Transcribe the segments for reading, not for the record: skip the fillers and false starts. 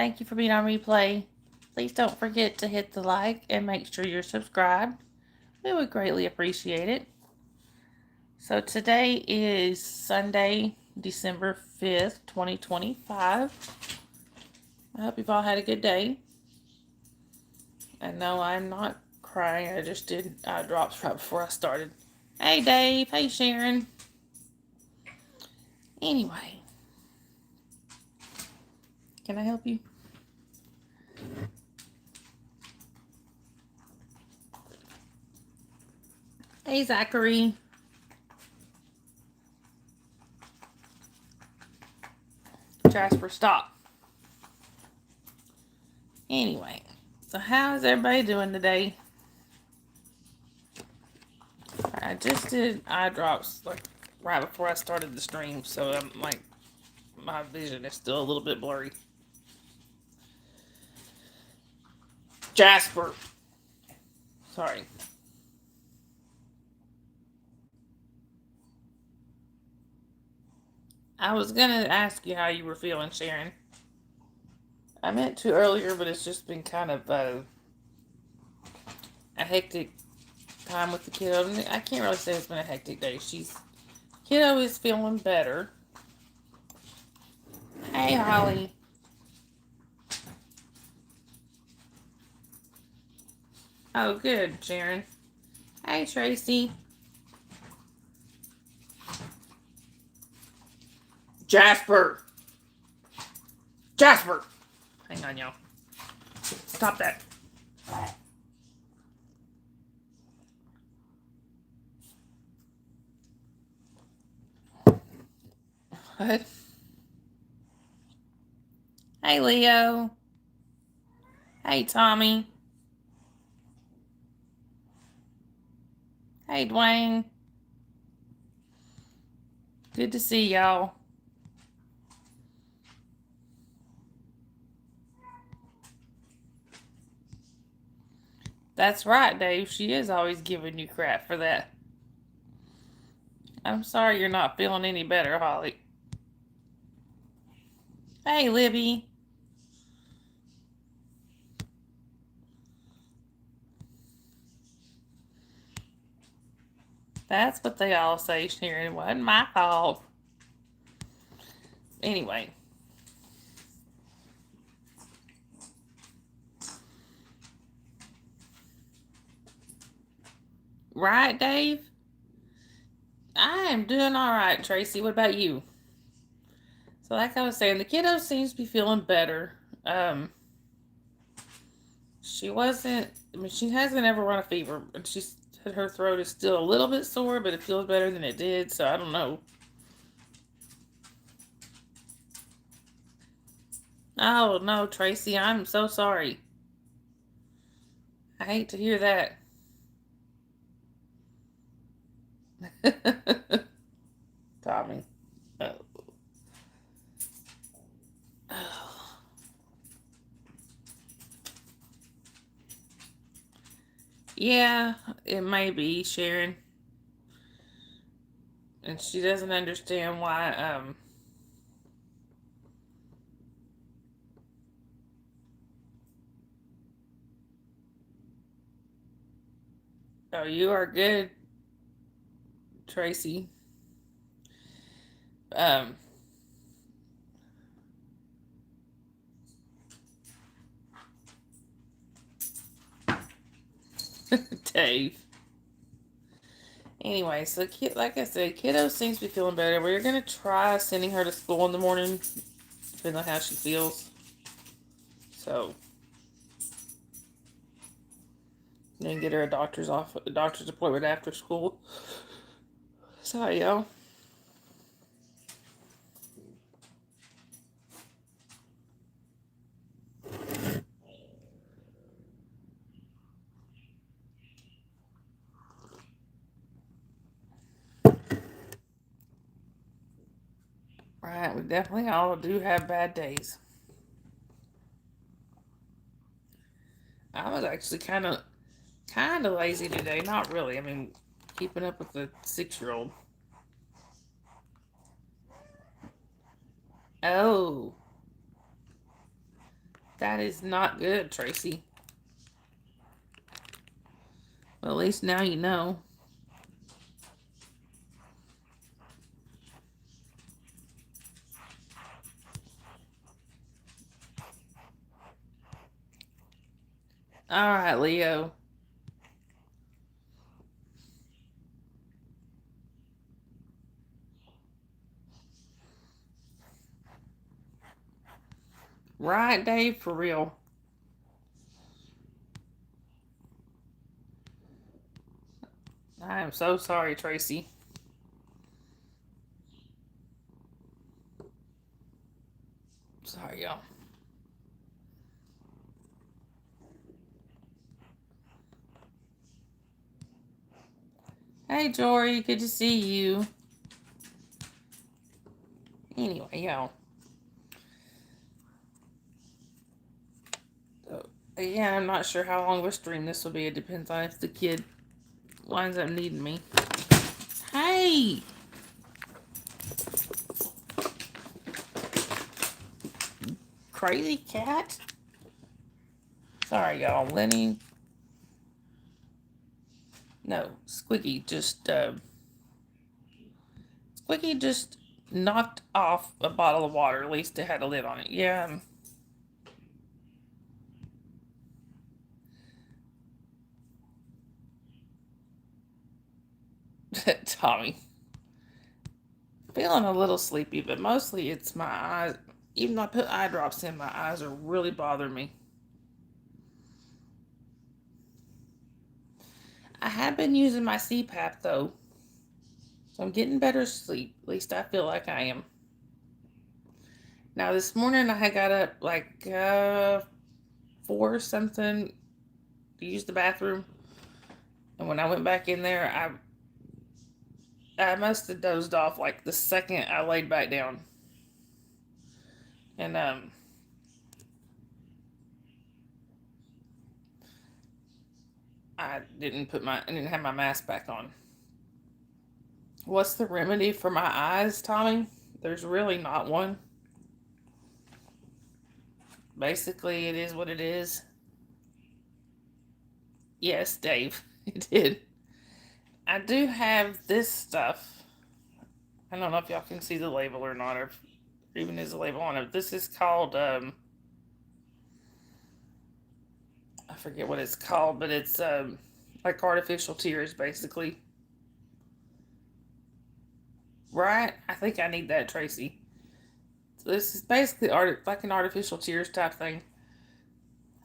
Thank you for being on replay. Please don't forget to hit the like and make sure you're subscribed. We would greatly appreciate it. So today is Sunday, December 5th, 2025. I hope you've all had a good day. And no, I'm not crying. I just did eye drops right before I started. Hey, Dave. Hey, Sharon. Anyway, can I help you? Hey, Zachary. Jasper, stop. Anyway, so how is everybody doing today? I just did eye drops like right before I started the stream, so I'm like, my vision is still a little bit blurry. Jasper. Sorry. I was gonna ask you how you were feeling, Sharon. I meant to earlier, but it's just been kind of a hectic time with the kiddo. I can't really say it's been a hectic day. Kiddo is feeling better. Hey, Holly. Oh, good, Sharon. Hey, Tracy. Jasper. Jasper. Hang on, y'all. Stop that. What? Hey, Leo. Hey, Tommy. Hey, Dwayne. Good to see y'all. That's right, Dave. She is always giving you crap for that. I'm sorry you're not feeling any better, Holly. Hey, Libby. That's what they all say, Sharon. It wasn't my fault. Anyway. Right, Dave? I am doing all right, Tracy. What about you? So, like I was saying, the kiddo seems to be feeling better. She wasn't. I mean, she hasn't ever run a fever, and her throat is still a little bit sore, but it feels better than it did. So I don't know. Oh no, Tracy, I'm so sorry. I hate to hear that. Tommy. Oh. Oh. Yeah, it may be, Sharon. And she doesn't understand why, oh, you are good, Tracy. Um, Dave. Anyway, so like I said, kiddo seems to be feeling better. We're gonna try sending her to school in the morning, depending on how she feels. So, then get her a doctor's appointment after school. Sorry, y'all. Right, we definitely all do have bad days. I was actually kind of lazy today. Not really. I mean, keeping up with the 6-year-old. Oh, That is not good, Tracy. Well, at least now you know. All right, Leo. Right, Dave, for real. I am so sorry, Tracy. Sorry, y'all. Hey, Jory, good to see you. Anyway, y'all. So, again, I'm not sure how long of a stream this will be. It depends on if the kid winds up needing me. Hey! Crazy cat? Sorry, y'all. Lenny. No, Squeaky just knocked off a bottle of water. At least it had a lid on it. Yeah. Tommy. Feeling a little sleepy, but mostly it's my eyes. Even though I put eye drops in, my eyes are really bothering me. I have been using my CPAP though. So I'm getting better sleep. At least I feel like I am. Now this morning I had got up like 4 something to use the bathroom. And when I went back in there, I must have dozed off like the second I laid back down. And I didn't have my mask back on. What's the remedy for my eyes, Tommy? There's really not one. Basically, it is what it is. Yes, Dave, it did. I do have this stuff. I don't know if y'all can see the label or not, or if there even is a label on it. This is called, I forget what it's called, but it's like artificial tears, basically. Right? I think I need that, Tracy. So this is basically like an artificial tears type thing.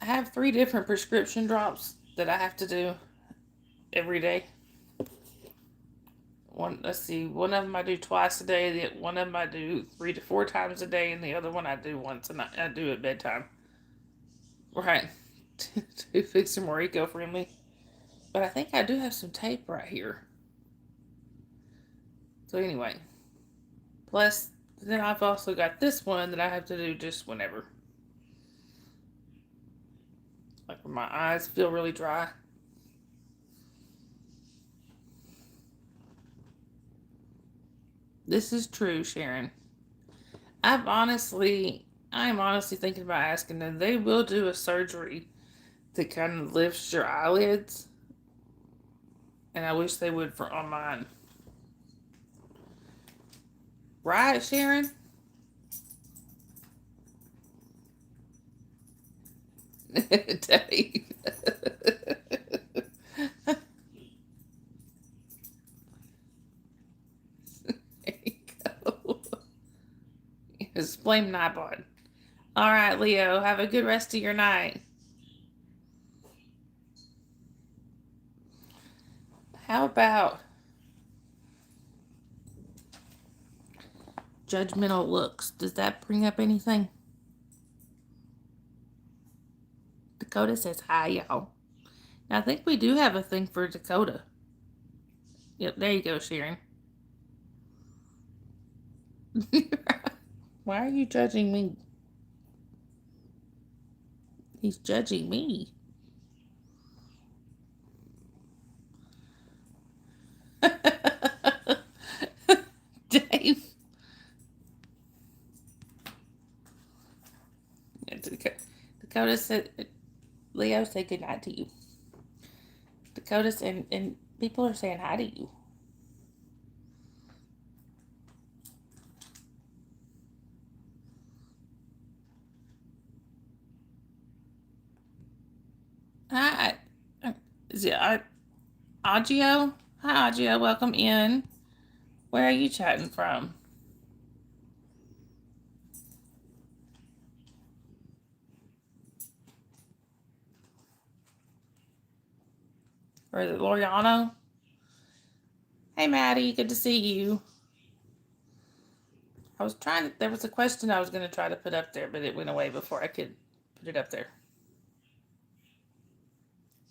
I have 3 different prescription drops that I have to do every day. Let's see, one of them I do twice a day, one of them I do 3 to 4 times a day, and the other one I do once, and I do at bedtime. Right. To fix them more eco-friendly. But I think I do have some tape right here. So anyway. Plus, then I've also got this one that I have to do just whenever. Like when my eyes feel really dry. This is true, Sharon. I'm honestly thinking about asking them. They will do a surgery that kind of lifts your eyelids. And I wish they would on mine. Right, Sharon? Dave. There you go. Yes, blame Nightbot. All right, Leo. Have a good rest of your night. How about judgmental looks? Does that bring up anything? Dakota says hi, y'all. Now, I think we do have a thing for Dakota. Yep, there you go, Sharon. Why are you judging me? He's judging me. Dave. Dakota said, Leo said good night to you. Dakota and people are saying hi to you. Hi, is it Agio? Hi, Agio. Welcome in. Where are you chatting from? Or is it Loriano? Hey, Maddie. Good to see you. There was a question I was going to try to put up there, but it went away before I could put it up there.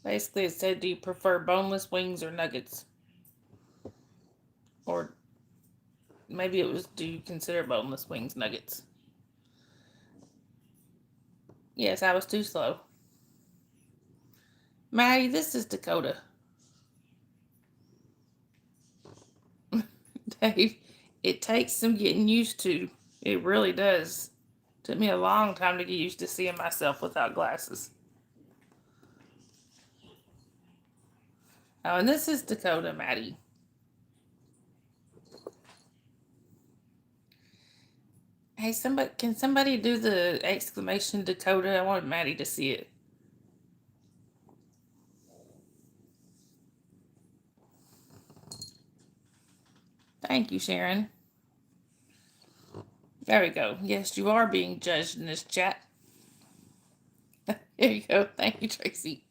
Basically, it said, do you prefer boneless wings or nuggets? Or maybe it was, do you consider boneless wings nuggets? Yes, I was too slow. Maddie, this is Dakota. Dave, it takes some getting used to. It really does. Took me a long time to get used to seeing myself without glasses. Oh, and this is Dakota, Maddie. Hey, can somebody do the exclamation Dakota? I want Maddie to see it. Thank you, Sharon. There we go. Yes, you are being judged in this chat. There you go. Thank you, Tracy.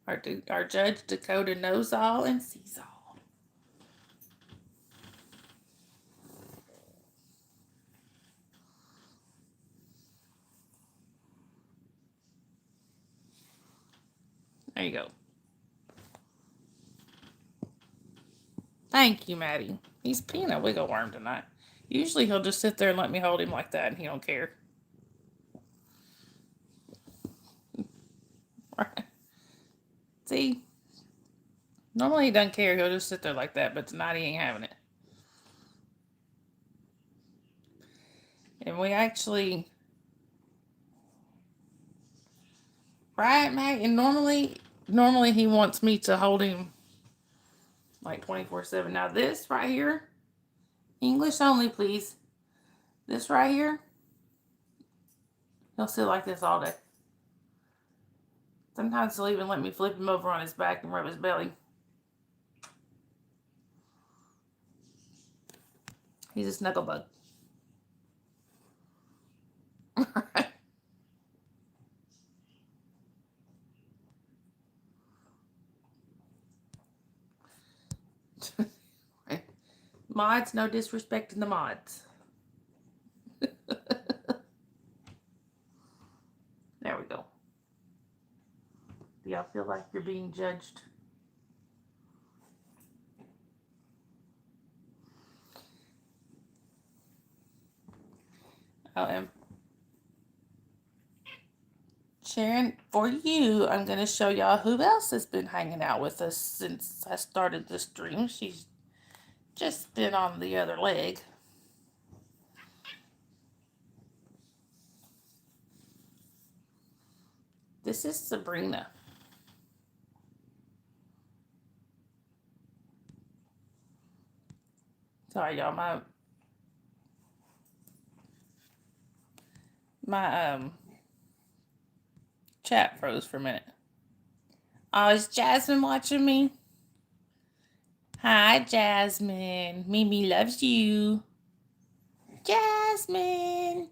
Our judge Dakota knows all and sees all. There you go. Thank you, Maddie. He's being a wiggle worm tonight. Usually he'll just sit there and let me hold him like that and he don't care. See? Normally he doesn't care. He'll just sit there like that, but tonight he ain't having it. And we actually... Right, Matt? And normally he wants me to hold him like 24/7. Now this right here, English only, please. This right here, he'll sit like this all day. Sometimes he'll even let me flip him over on his back and rub his belly. He's a snuggle bug. Mods, no disrespect in the mods. There we go. Do y'all feel like you're being judged? Oh, and Sharon, for you, I'm going to show y'all who else has been hanging out with us since I started the stream. She's just been on the other leg. This is Sabrina. Sorry, y'all. My chat froze for a minute. Oh, is Jasmine watching me? Hi, Jasmine. Mimi loves you. Jasmine.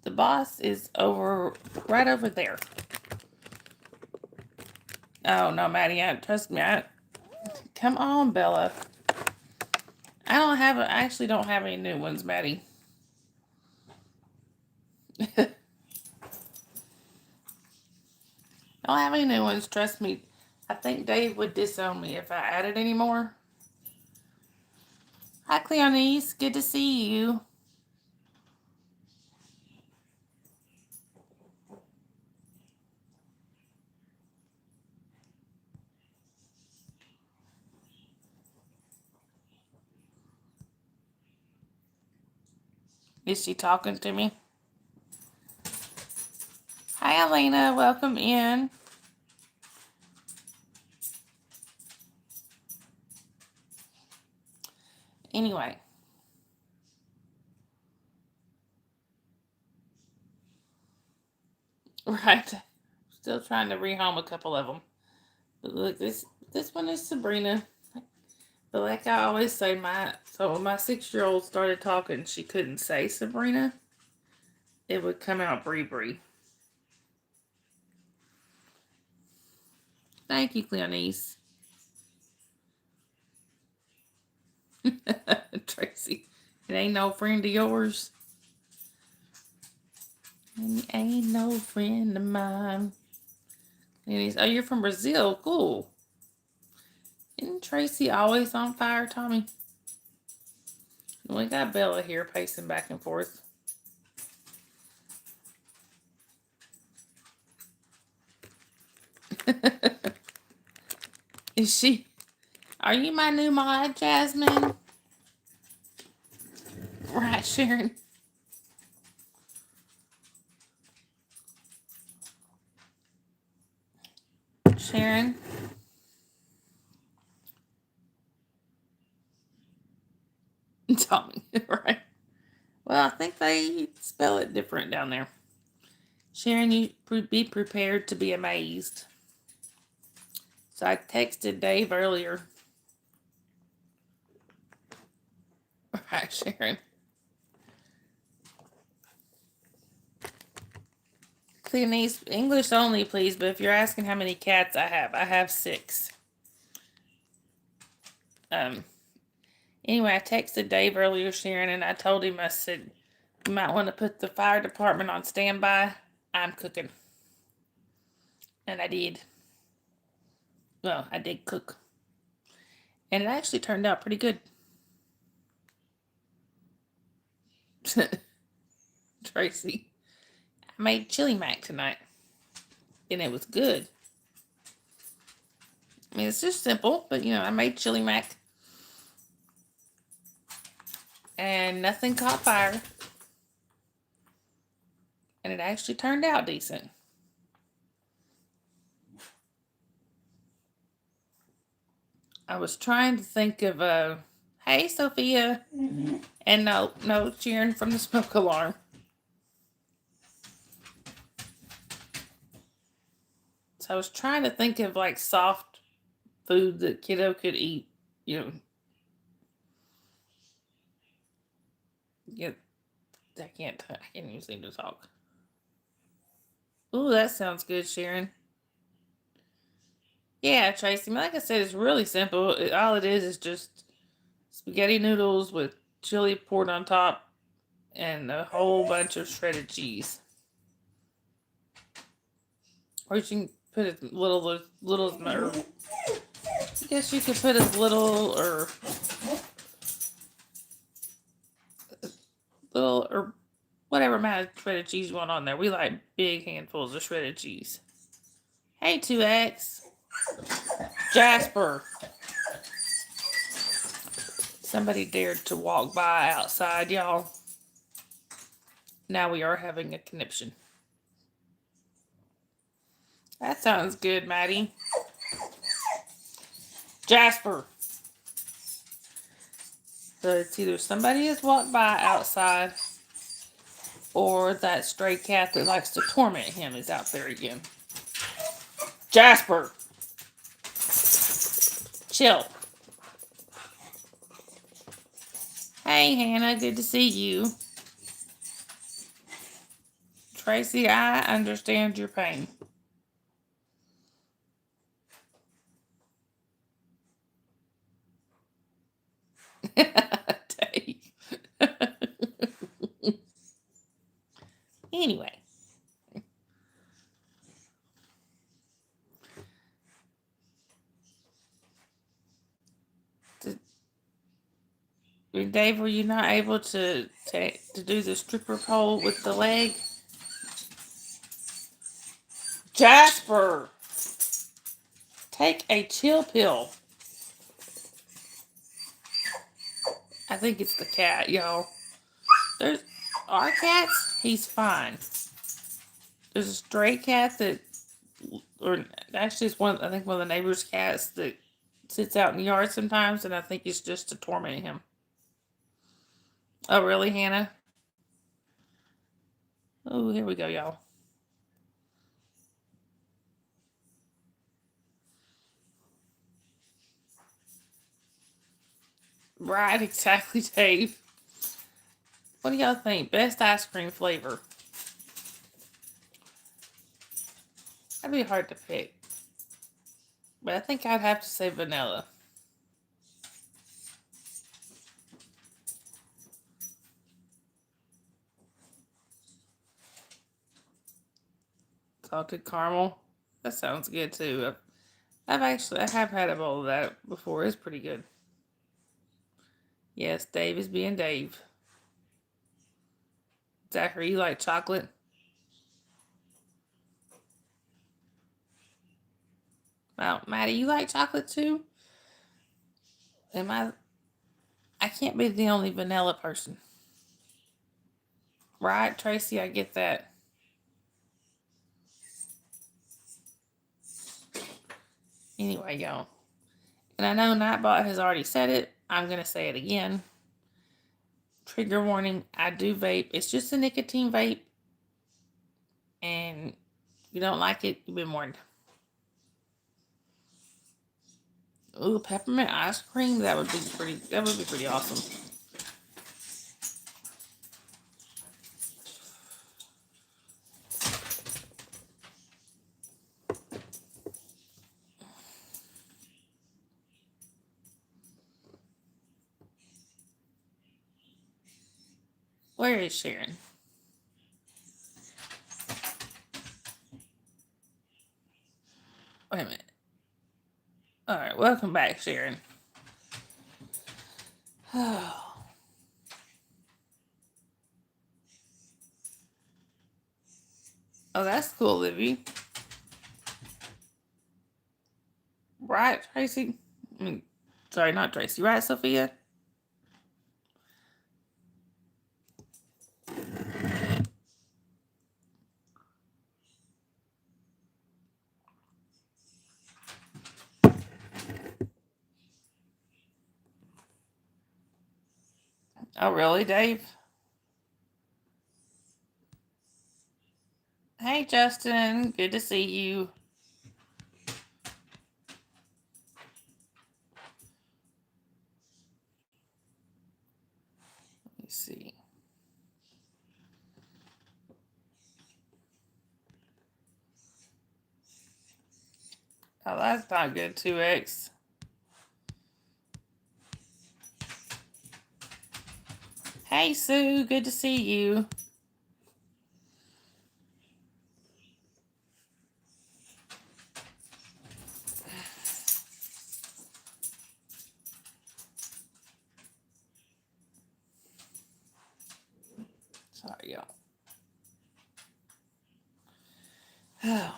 The boss is right over there. Oh no, Maddie, trust me. Come on, Bella. I actually don't have any new ones, Maddie. Don't have any new ones, trust me. I think Dave would disown me if I added any more. Hi, Cleonice. Good to see you. Is she talking to me? Hi, Elena. Welcome in. Anyway. Right. Still trying to rehome a couple of them. But look, this one is Sabrina. But like I always say, when my 6-year-old started talking, she couldn't say Sabrina. It would come out Bree Bree. Thank you, Cleonice. Tracy, it ain't no friend of yours. It ain't no friend of mine. Cleonice, oh, you're from Brazil. Cool. Isn't Tracy always on fire, Tommy? We got Bella here pacing back and forth. Is she? Are you my new mod, Jasmine? Right, Sharon. Sharon. Tommy, right? Well, I think they spell it different down there. Sharon, you be prepared to be amazed. So I texted Dave earlier. Right, Sharon. Cleonice, English only, please. But if you're asking how many cats I have 6. Anyway, I texted Dave earlier, Sharon, and I told him, I said, you might want to put the fire department on standby. I'm cooking. And I did. Well, I did cook. And it actually turned out pretty good. Tracy. I made chili mac tonight. And it was good. I mean, it's just simple, but I made chili mac. And nothing caught fire. And it actually turned out decent. I was trying to think of hey, Sophia. And no cheering from the smoke alarm. So I was trying to think of like soft food that kiddo could eat. Yeah, I can't even seem to talk. Ooh, that sounds good, Sharon. Yeah, Tracy. Like I said, it's really simple. All it is just spaghetti noodles with chili poured on top and a whole bunch of shredded cheese. Or you can put as little as I guess you could put as little or whatever amount of shredded cheese you want on there. We like big handfuls of shredded cheese. Hey, 2X. Jasper. Somebody dared to walk by outside, y'all. Now we are having a conniption. That sounds good, Maddie. Jasper. So it's either somebody has walked by outside or that stray cat that likes to torment him is out there again. Jasper. Chill. Hey, Hannah. Good to see you. Tracy, I understand your pain. Dave. Anyway. Dave, were you not able to do the stripper pole with the leg? Jasper! Take a chill pill. I think it's the cat, y'all. There's our cats, he's fine. There's a stray cat that, or actually it's one, I think one of the neighbor's cats that sits out in the yard sometimes, and I think it's just to torment him. Oh, really, Hannah? Oh, here we go, y'all. Right, exactly, Dave. What do y'all think? Best ice cream flavor? That'd be hard to pick. But I think I'd have to say vanilla. Salted caramel. That sounds good too. I have had a bowl of that before. It's pretty good. Yes, Dave is being Dave. Zachary, you like chocolate? Well, Maddie, you like chocolate too? Am I can't be the only vanilla person. Right, Tracy, I get that. Anyway, y'all. And I know Nightbot has already said it. I'm going to say it again. Trigger warning, I do vape. It's just a nicotine vape. And you don't like it, you've been warned. Ooh, peppermint ice cream, that would be pretty awesome. Where is Sharon? Wait a minute. Alright, welcome back, Sharon. Oh, that's cool, Livy. Right, Tracy? I mean, sorry, not Tracy. Right, Sophia? Oh, really, Dave? Hey, Justin. Good to see you. Let me see. Oh, that's not good, 2X. Hey, Sue. Good to see you. Sorry, y'all. Oh.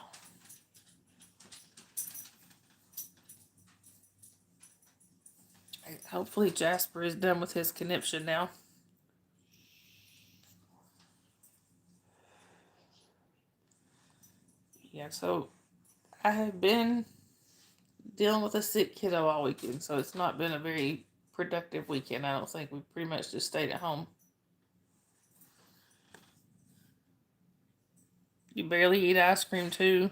Hopefully Jasper is done with his conniption now. Yeah, so I have been dealing with a sick kiddo all weekend, so it's not been a very productive weekend. I don't think. We pretty much just stayed at home. You barely eat ice cream too.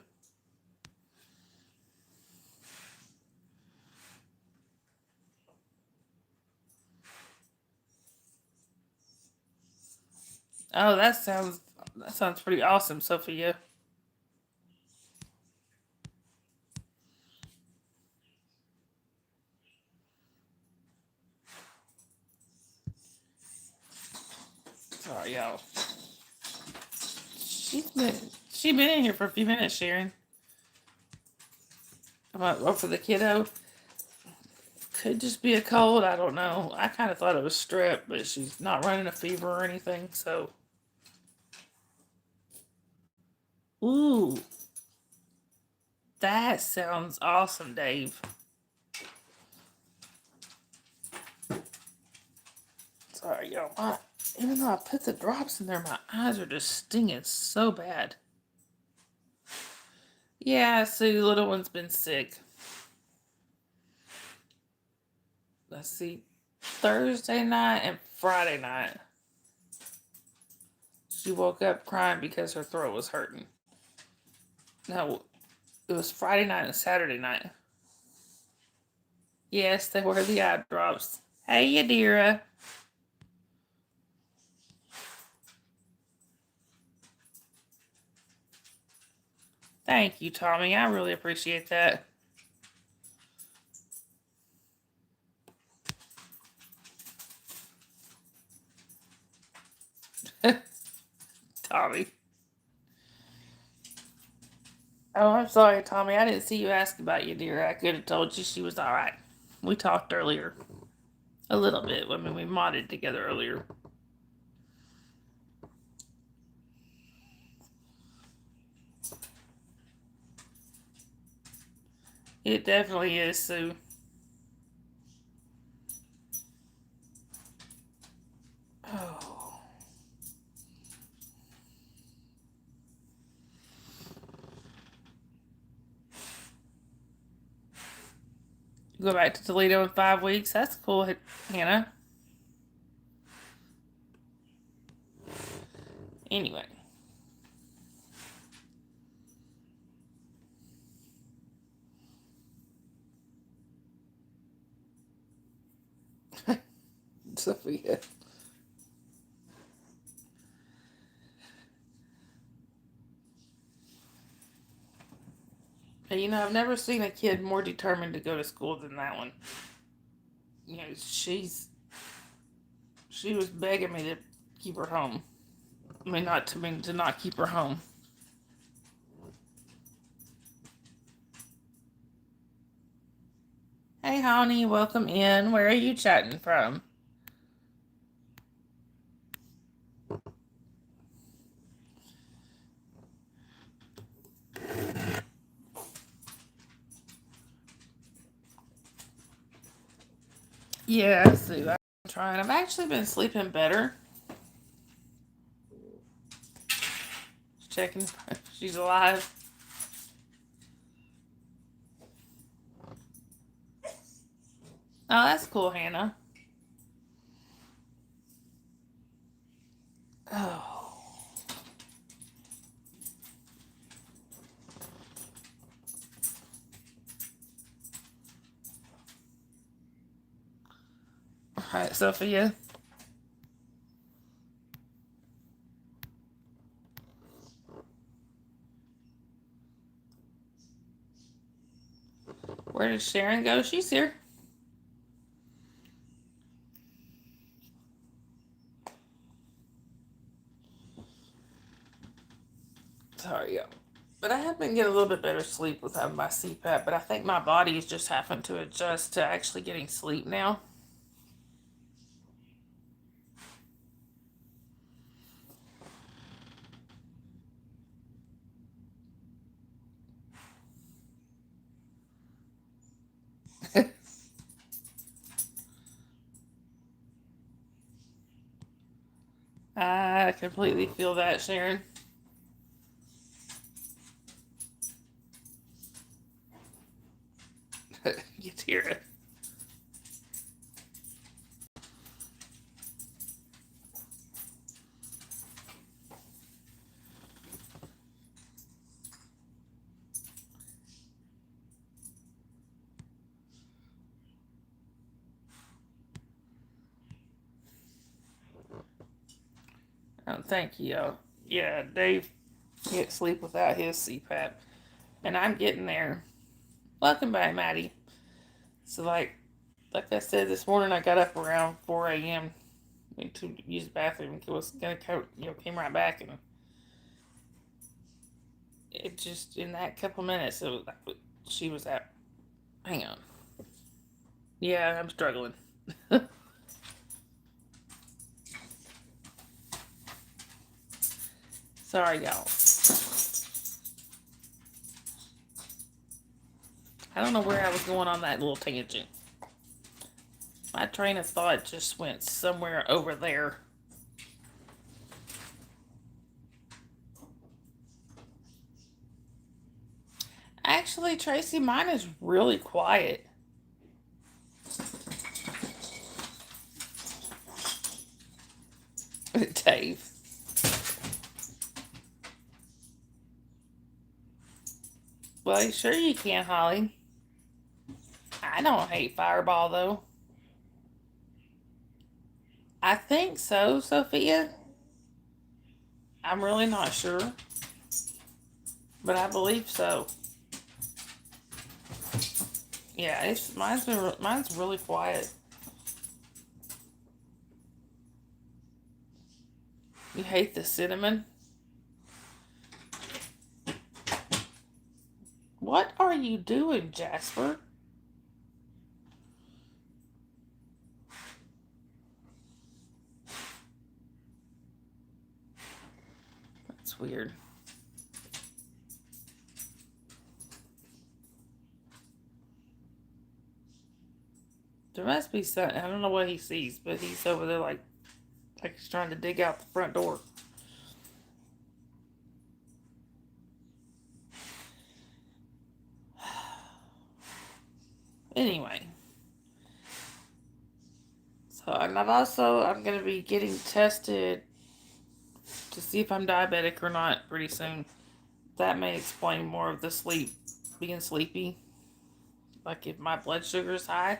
Oh, that sounds pretty awesome, Sophia. Sorry, y'all. She been in here for a few minutes, Sharon. About for the kiddo. Could just be a cold. I don't know. I kind of thought it was strep, but she's not running a fever or anything. So, ooh, that sounds awesome, Dave. Sorry, y'all. Even though I put the drops in there, my eyes are just stinging so bad. Yeah, Sue, the little one's been sick. Let's see, Thursday night and Friday night. She woke up crying because her throat was hurting. No, it was Friday night and Saturday night. Yes, they were the eye drops. Hey, Yadira. Thank you, Tommy. I really appreciate that. Tommy. Oh, I'm sorry, Tommy. I didn't see you ask about Yadira. I could have told you she was all right. We talked earlier. A little bit. I mean, we modded together earlier. It definitely is, Sue. Oh. Go back to Toledo in 5 weeks. That's cool, Hannah. Anyway. Sophia. And, I've never seen a kid more determined to go to school than that one. She was begging me to keep her home. I mean, not to not keep her home. Hey, honey, welcome in. Where are you chatting from? Yeah, Sue, I'm trying. I've actually been sleeping better. Checking if she's alive. Oh, that's cool, Hannah. Oh. All right, Sophia. Where did Sharon go? She's here. Sorry, yeah. But I have been getting a little bit better sleep with having my CPAP, but I think my body is just having to adjust to actually getting sleep now. I completely feel that, Sharon. You hear it. Oh, thank you. Yeah, Dave can't sleep without his CPAP, and I'm getting there. Welcome back, Maddie. So, like I said this morning, I got up around 4 a.m. to use the bathroom. It was gonna come, came right back, and it just in that couple minutes, she was at. Hang on. Yeah, I'm struggling. Sorry, y'all. I don't know where I was going on that little tangent. My train of thought just went somewhere over there. Actually, Tracy, mine is really quiet. Dave. Well, sure you can, Holly. I don't hate Fireball, though. I think so, Sophia. I'm really not sure, but I believe so. Yeah, mine's really quiet. You hate the cinnamon? What are you doing, Jasper? That's weird. There must be something. I don't know what he sees, but he's over there like he's trying to dig out the front door. Anyway. So, and I'm going to be getting tested to see if I'm diabetic or not pretty soon. That may explain more of the being sleepy. Like if my blood sugar is high.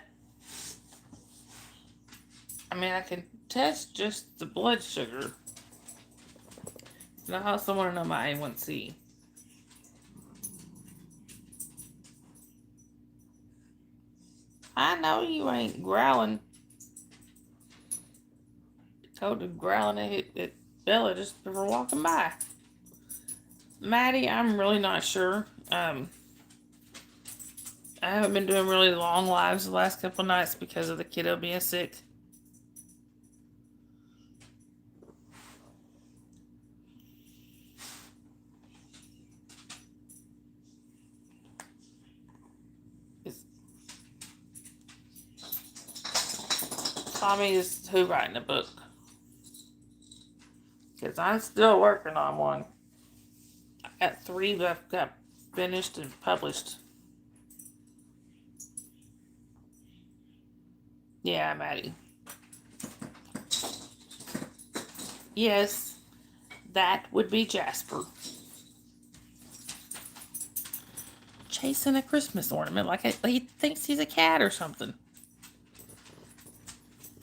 I mean, I can test just the blood sugar. And I also want to know my A1C. I know you ain't growling. Told to growling at Bella just before walking by. Maddie, I'm really not sure. I haven't been doing really long lives the last couple nights because of the kiddo being sick. Tommy is who writing a book. Because I'm still working on one. I got 3 that I've got finished and published. Yeah, Maddie. Yes, that would be Jasper. Chasing a Christmas ornament like he thinks he's a cat or something.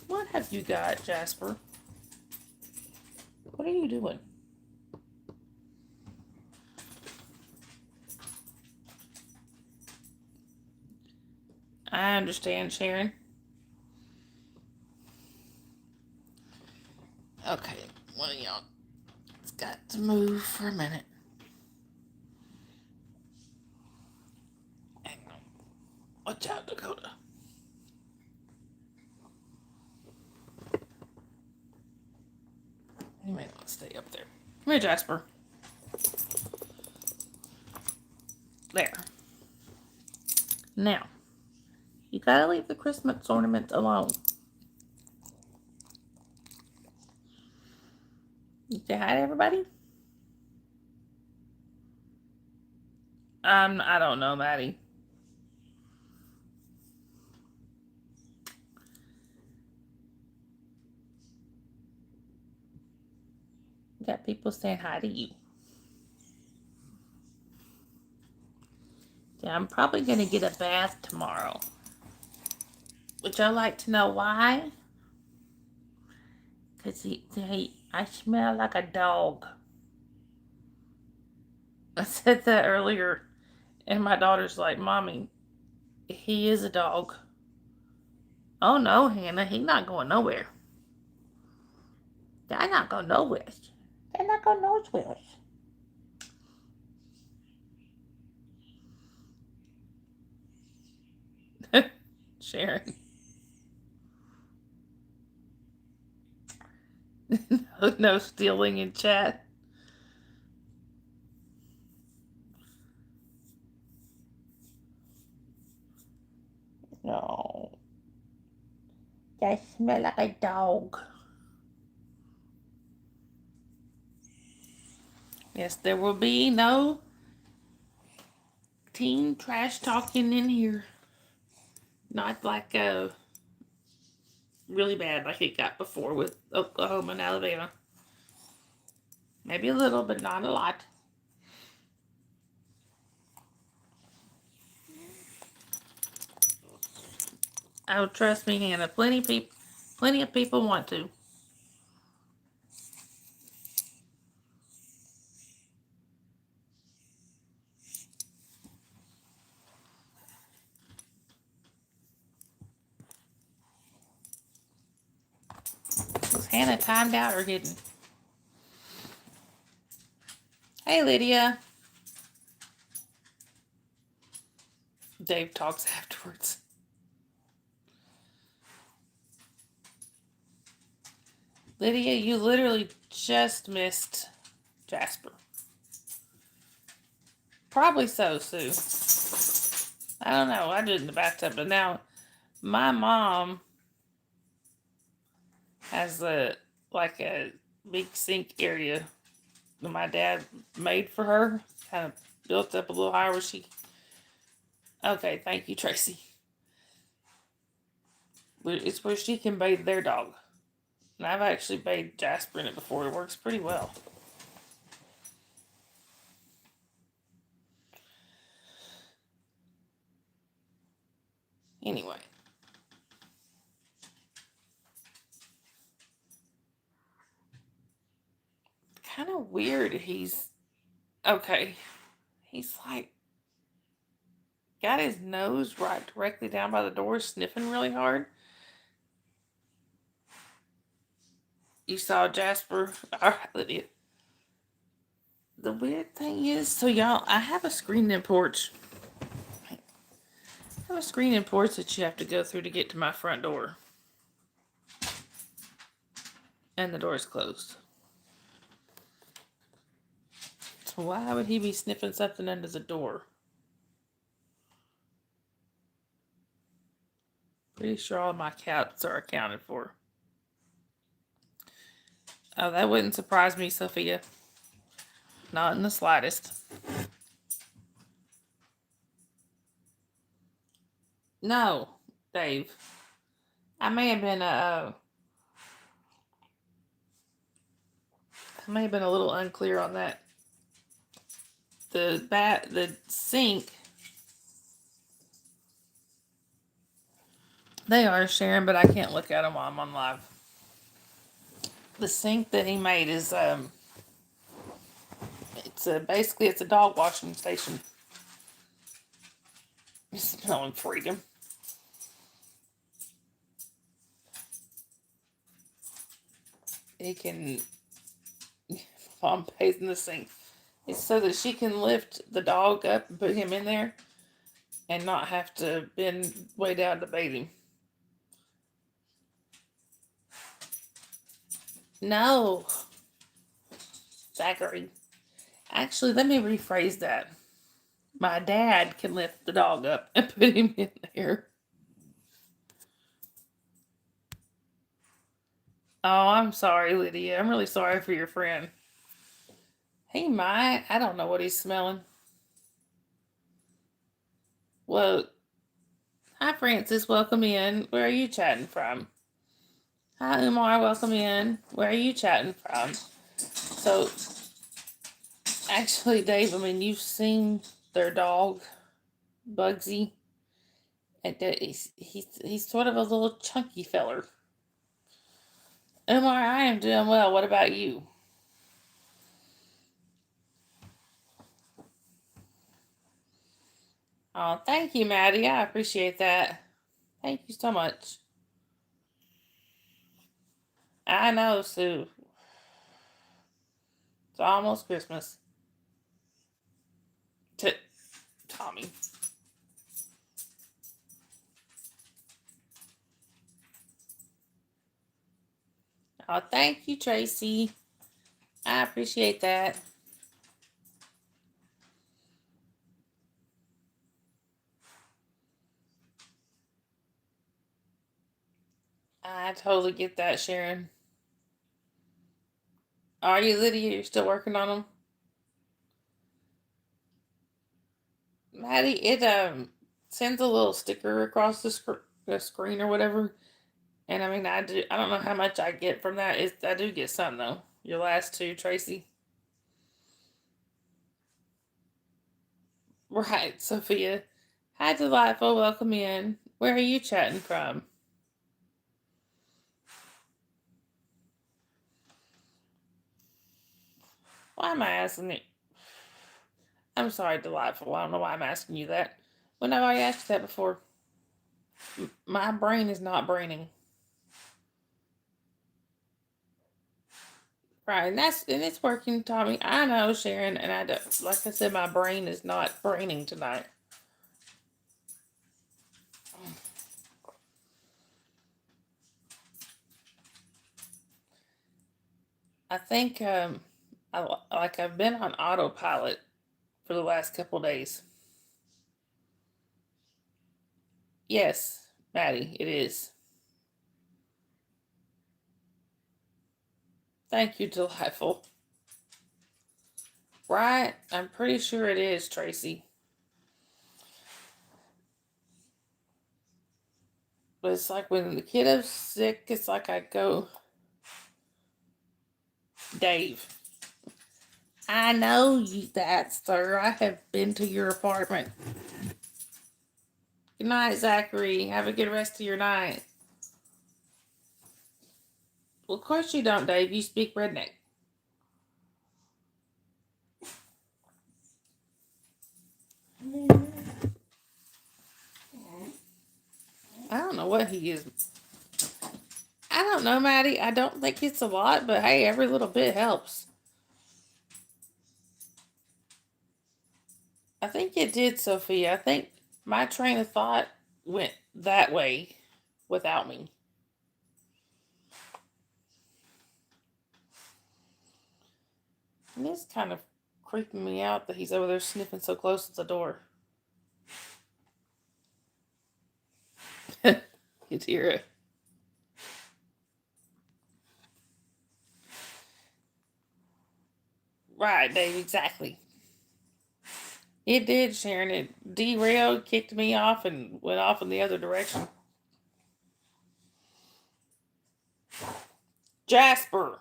What have you got, Jasper? What are you doing? I understand, Sharon. Okay, one of y'all has got to move for a minute. Hang on. Watch out, Dakota. You may not stay up there. Come here, Jasper. There. Now, you gotta leave the Christmas ornament alone. You say hi to everybody? I don't know, Maddie. You got people saying hi to you. Yeah, I'm probably gonna get a bath tomorrow. Would y'all like to know why? Because I smell like a dog. I said that earlier, and my daughter's like, Mommy, he is a dog. Oh no, Hannah, he's not going nowhere. They're not going nowhere. They're not going nowhere. Sharon. No stealing in chat. No. They smell like a dog. Yes, there will be no teen trash talking in here. Not like really bad like it got before with Oklahoma and Alabama. Maybe a little, but not a lot. Oh, trust me, Hannah. Plenty of people want to. Was Hannah timed out or hidden? Hey, Lydia. Dave talks afterwards. Lydia, you literally just missed Jasper. Probably so, Sue. I don't know. I did it in the bathtub, but now my mom has a big sink area that my dad made for her. Kind of built up a little higher where she. Okay, thank you, Tracy. It's where she can bathe their dog. And I've actually bathed Jasper in it before. It works pretty well. Anyway. Kind of weird. He's okay. He's like got his nose right directly down by the door, sniffing really hard. You saw Jasper. All right, Lydia. The weird thing is, so y'all, I have a screen-in porch. I have a screen-in porch that you have to go through to get to my front door. And the door is closed. So why would he be sniffing something under the door? Pretty sure all my cats are accounted for. Oh, that wouldn't surprise me, Sophia. Not in the slightest. No, Dave. I may have been a little unclear on that. The sink. They are, Sharon, but I can't look at them while I'm on live. The sink that he made is basically it's a dog washing station. It's smelling freedom. He can mom pays in the sink. It's so that she can lift the dog up and put him in there and not have to bend way down to bathe him. No. Zachary. Actually, let me rephrase that. My dad can lift the dog up and put him in there. Oh, I'm sorry, Lydia. I'm really sorry for your friend. He might. I don't know what he's smelling. Well, hi, Francis. Welcome in. Where are you chatting from? Hi, Umar. Welcome in. Where are you chatting from? So, actually, Dave, I mean, you've seen their dog, Bugsy. And he's sort of a little chunky feller. Umar, I am doing well. What about you? Oh, thank you, Maddie. I appreciate that. Thank you so much. I know, Sue. It's almost Christmas. Tommy. Oh, thank you, Tracy. I appreciate that. I totally get that, Sharon. Are you, Lydia? You're still working on them? Maddie, it sends a little sticker across the screen or whatever. And I mean, I don't know how much I get from that. I do get some though. Your last two, Tracy. Right, Sophia. Hi, delightful. Welcome in. Where are you chatting from? Why am I asking you? I'm sorry, delightful. I don't know why I'm asking you that. When have I asked you that before? My brain is not braining. Right, and it's working, Tommy. I know, Sharon, and I don't, like I said, my brain is not braining tonight. I think I've been on autopilot for the last couple days. Yes, Maddie, it is. Thank you, delightful. Right, I'm pretty sure it is, Tracy. But it's like when the kiddo's sick, it's like I go, Dave. I know you that, sir. I have been to your apartment. Good night, Zachary. Have a good rest of your night. Well, of course you don't, Dave. You speak redneck. I don't know what he is. I don't know, Maddie. I don't think it's a lot, but hey, every little bit helps. I think it did, Sophia. I think my train of thought went that way without me. And it's kind of creeping me out that he's over there sniffing so close to the door. You hear it. Right, Dave, exactly. It did, Sharon. It derailed, kicked me off, and went off in the other direction. Jasper!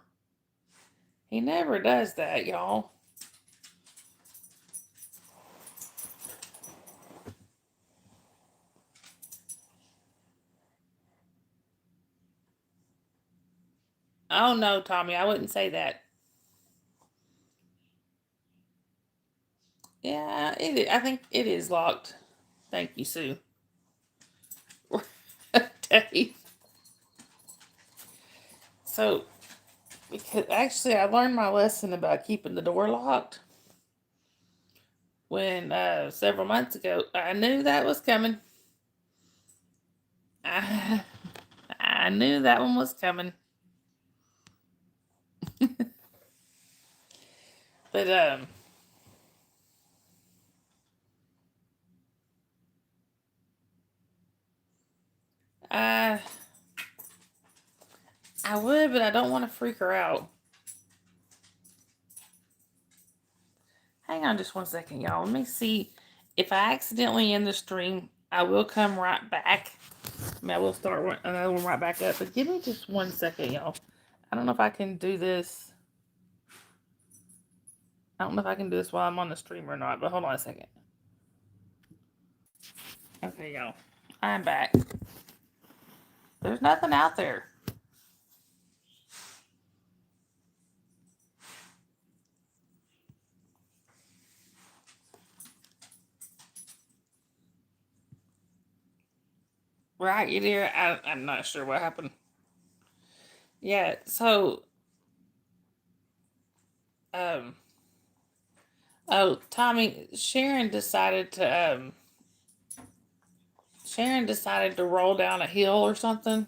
He never does that, y'all. Oh no, Tommy, I wouldn't say that. Yeah, I think it is locked. Thank you, Sue. Dave. So, because actually, I learned my lesson about keeping the door locked when several months ago. I knew that was coming. I, I knew that one was coming. But I I would, but I don't want to freak her out. Hang on just one second, y'all. Let me see if I accidentally end the stream. I will come right back. I mean, I will start another one right back up. But give me just 1 second, y'all. I don't know if I can do this. I don't know if I can do this while I'm on the stream or not. But hold on a second. Okay, y'all. I'm back. There's nothing out there. Right, you dear. I'm not sure what happened. Yeah, so um oh, Tommy, Sharon decided to roll down a hill or something.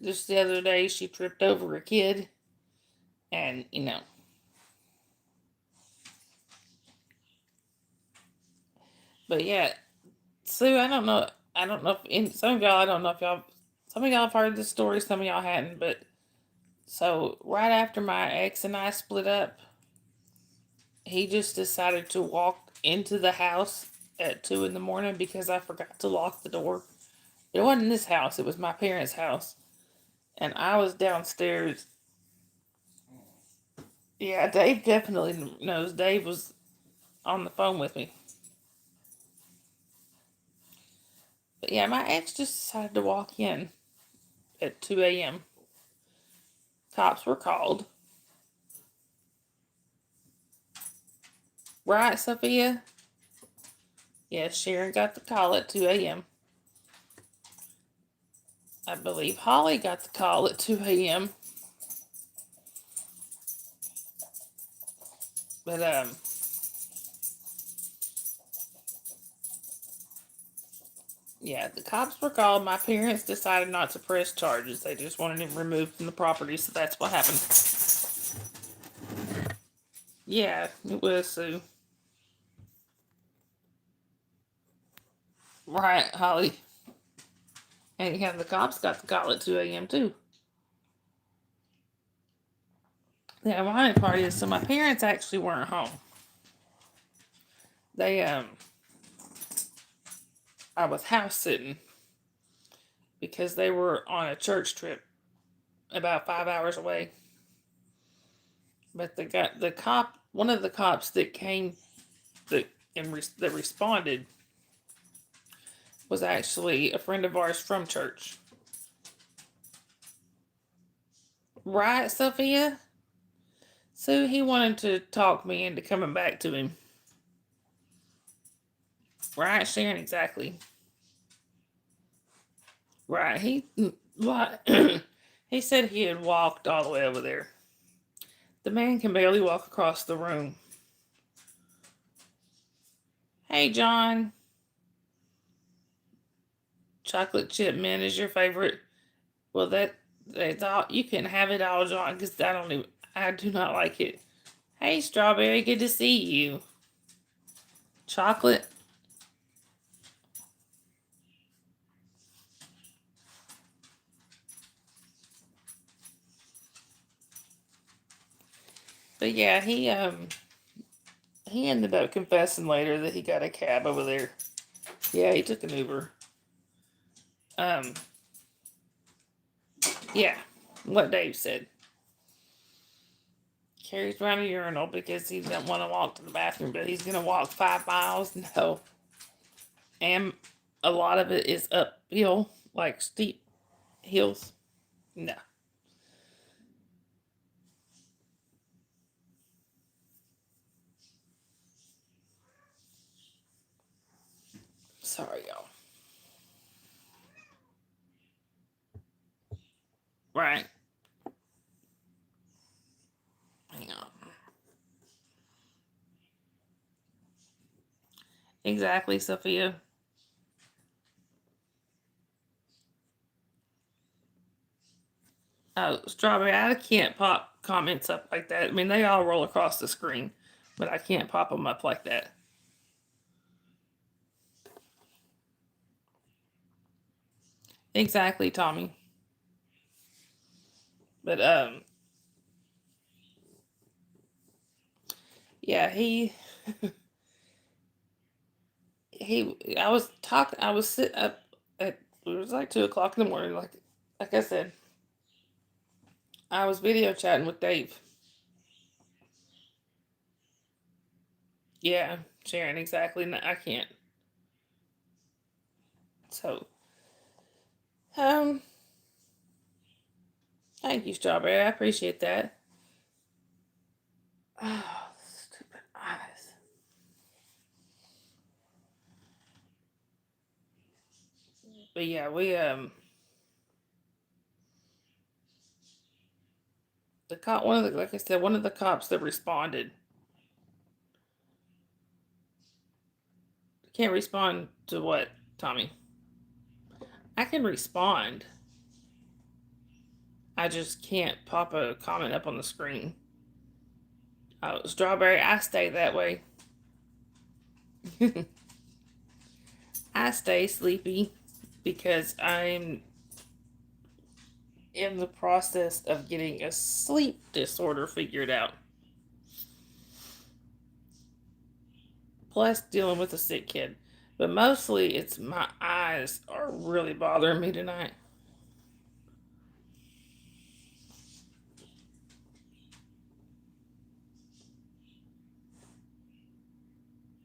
Just the other day she tripped over a kid and but yeah, Sue, I don't know if some of y'all, I don't know if y'all, some of y'all have heard this story, some of y'all hadn't, but so right after my ex and I split up, he just decided to walk into the house at 2 in the morning because I forgot to lock the door. It wasn't this house, it was my parents' house. And I was downstairs. Yeah, Dave definitely knows. Dave was on the phone with me. But yeah, my ex just decided to walk in at 2 a.m. Cops were called. Right, Sophia? Yes, Sharon got the call at 2 a.m. I believe Holly got the call at 2 a.m. But, yeah, the cops were called. My parents decided not to press charges. They just wanted him removed from the property, so that's what happened. Yeah, it was Sue. Right, Holly. And yeah, the cops got the call at 2 a.m. too. The ironic part is, so my parents actually weren't home. They, I was house sitting because they were on a church trip about 5 hours away. But the cop, one of the cops that came, that responded, was actually a friend of ours from church. Right, Sophia? So he wanted to talk me into coming back to him. Right, Sharon, exactly. Right, he said he had walked all the way over there. The man can barely walk across the room. Hey, John. Chocolate chip mint is your favorite. Well, that's all. You can have it all, John, because I do not like it. Hey, Strawberry, good to see you. Chocolate. But yeah, he ended up confessing later that he got a cab over there. Yeah, he took an Uber. Um, yeah, what Dave said. Carries around a urinal because he doesn't want to walk to the bathroom, but he's gonna walk 5 miles. No, and a lot of it is uphill, like steep hills. No. Sorry, y'all. Right. Hang on. Exactly, Sophia. Strawberry, I can't pop comments up like that. I mean, they all roll across the screen, but I can't pop them up like that. Exactly, Tommy. But yeah, I was talking. I was sitting up at, it was like 2 o'clock in the morning. Like I said, I was video chatting with Dave. Yeah, Sharon, exactly. No, I can't. So, um, thank you, Strawberry. I appreciate that. Oh, stupid eyes. But yeah, the cop, one of the, like I said, one of the cops that responded can't respond to what, Tommy? I can respond. I just can't pop a comment up on the screen. Oh, Strawberry, I stay that way. I stay sleepy because I'm in the process of getting a sleep disorder figured out. plus dealing with a sick kid. But mostly it's my eyes are really bothering me tonight.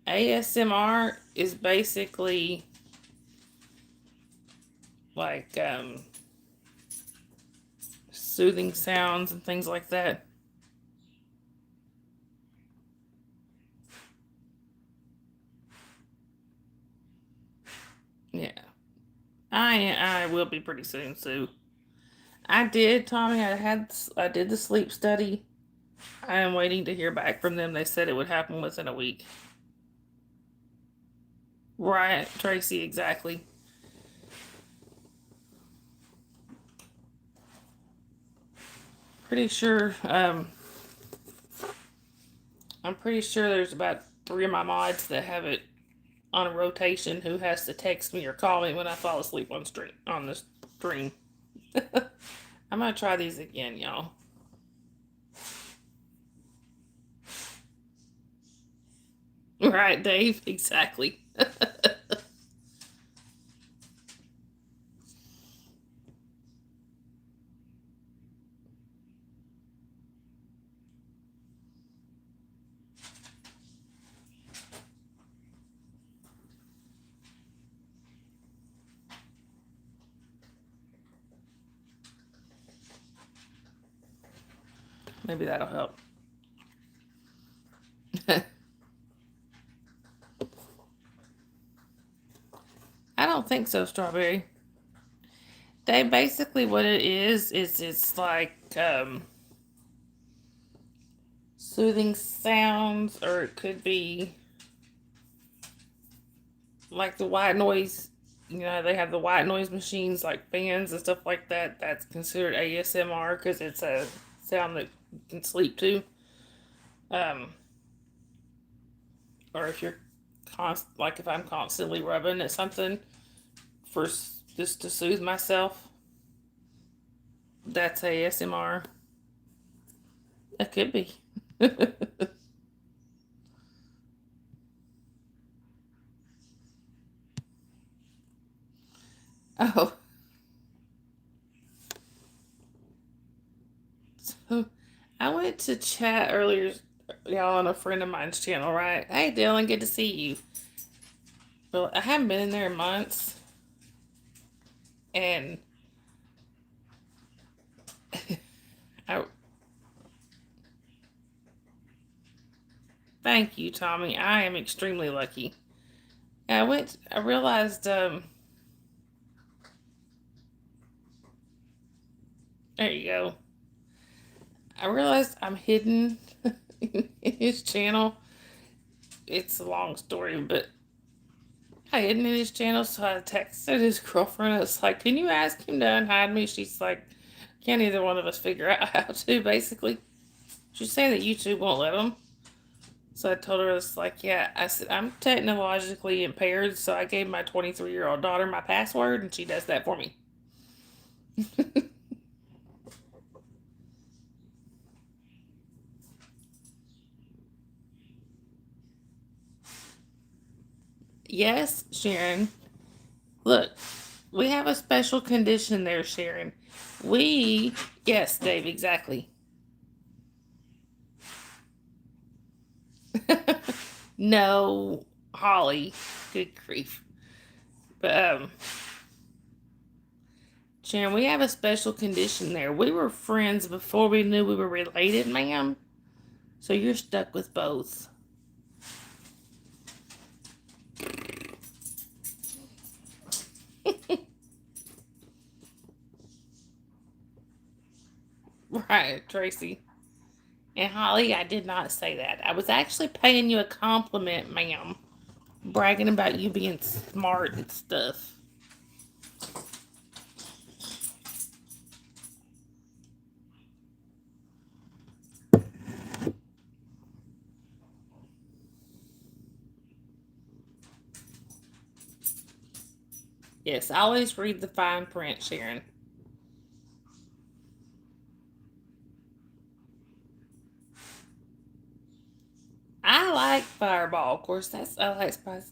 ASMR is basically like soothing sounds and things like that. Yeah. I will be pretty soon, Sue. I did, Tommy. I did the sleep study. I am waiting to hear back from them. They said it would happen within a week. Right, Tracy, exactly. Pretty sure, I'm pretty sure there's about 3 of my mods that have it on a rotation who has to text me or call me when I fall asleep on the stream. I'm gonna try these again, y'all. Right, Dave? Exactly. Maybe that'll help. I don't think so, Strawberry. They basically what it is it's like soothing sounds, or it could be like the white noise. You know, they have the white noise machines like fans and stuff like that. That's considered ASMR because it's a sound that you can sleep to. Um, or if you're like if I'm constantly rubbing at something for just to soothe myself, that's ASMR. It could be. Oh, so I went to chat earlier, y'all, on a friend of mine's channel, right? Hey, Dylan, good to see you. Well, I haven't been in there in months, and I thank you, Tommy. I am extremely lucky. I realized, there you go. I realized I'm hidden in his channel. It's a long story, but I hidden in his channel, so I texted his girlfriend. I was like, "Can you ask him to unhide me?" She's like, "Can't either one of us figure out how to?" Basically, she's saying that YouTube won't let him. So I told her, it's like, yeah. I said I'm technologically impaired, so I gave my 23-year-old daughter my password, and she does that for me. Yes, Sharon. Look, we have a special condition there, Sharon. We, yes, Dave, exactly. No, Holly. Good grief. But, Sharon, we have a special condition there. We were friends before we knew we were related, ma'am. So you're stuck with both. Right, Tracy. And Holly, I did not say that. I was actually paying you a compliment, ma'am. Bragging about you being smart and stuff. Yes, I always read the fine print, Sharon. I like Fireball. Of course, I like spice.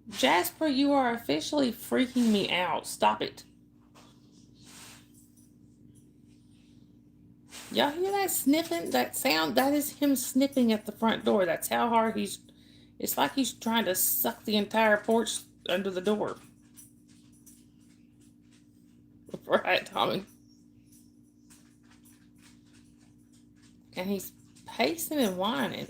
Jasper, you are officially freaking me out. Stop it. Y'all hear that sniffing? That sound? That is him sniffing at the front door. That's how hard he's... It's like he's trying to suck the entire porch under the door. Right, Tommy? And he's pacing and whining.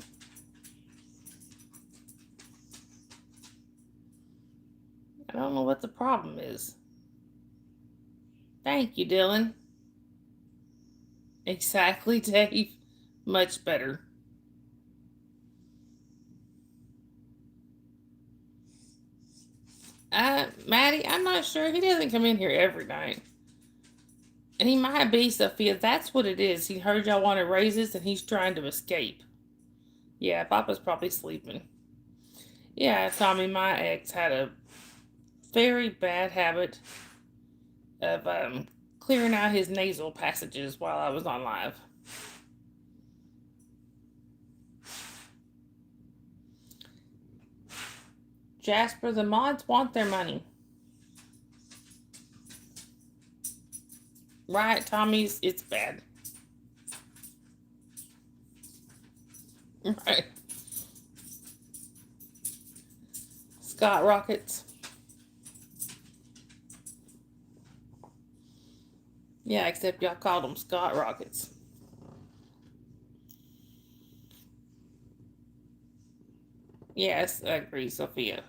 I don't know what the problem is. Thank you, Dylan. Exactly, Dave. Much better. Maddie, I'm not sure. He doesn't come in here every night. And he might be, Sophia. That's what it is. He heard y'all wanted raises and he's trying to escape. Yeah, Papa's probably sleeping. Yeah, Tommy, my ex had a very bad habit of clearing out his nasal passages while I was on live. Jasper, the mods want their money. Right, Tommy's, it's bad. Right. Scott Rockets. Yeah, except y'all called them Scott Rockets. Yes, I agree, Sophia.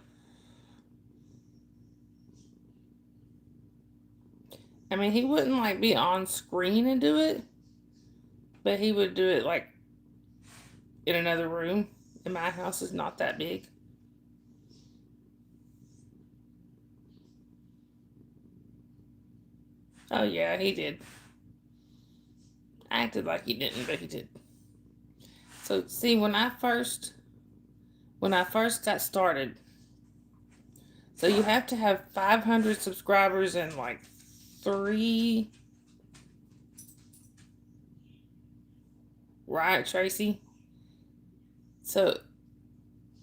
I mean, he wouldn't like be on screen and do it, but he would do it like in another room. And my house is not that big. Oh yeah, he did. I acted like he didn't, but he did. So see, when I first got started, so you have to have 500 subscribers and like 3. Right, Tracy? So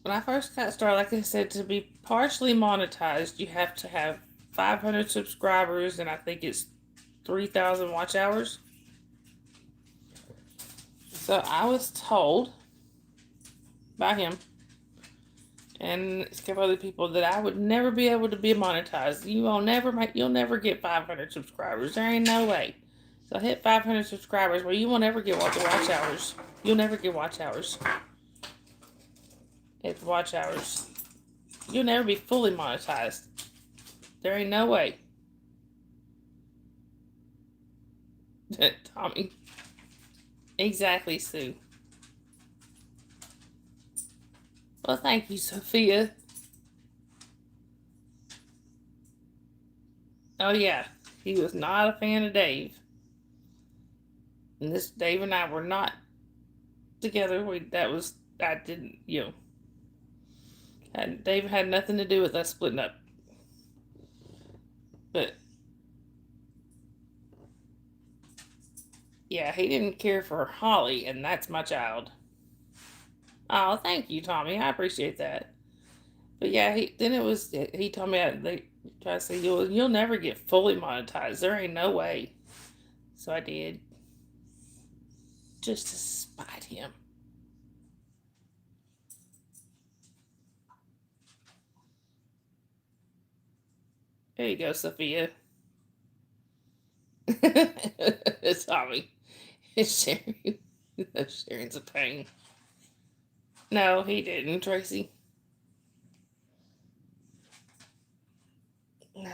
when I first got started, like I said, to be partially monetized, you have to have 500 subscribers and I think it's 3,000 watch hours. So I was told by him and a couple other people that I would never be able to be monetized. You'll never get 500 subscribers. There ain't no way. So hit 500 subscribers, well, you won't ever get watch hours. You'll never get watch hours. It's watch hours. You'll never be fully monetized. There ain't no way. Tommy. Exactly, Sue. Well, thank you, Sophia. Oh, yeah. He was not a fan of Dave. And this, Dave and I were not together. I didn't, Dave had nothing to do with us splitting up. But, yeah, he didn't care for Holly, and that's my child. Oh, thank you, Tommy. I appreciate that. But yeah, he told me they tried to say you'll never get fully monetized. There ain't no way. So I did, just to spite him. There you go, Sophia. Tommy. Sharon. Sharon's a pain. No, he didn't, Tracy. No.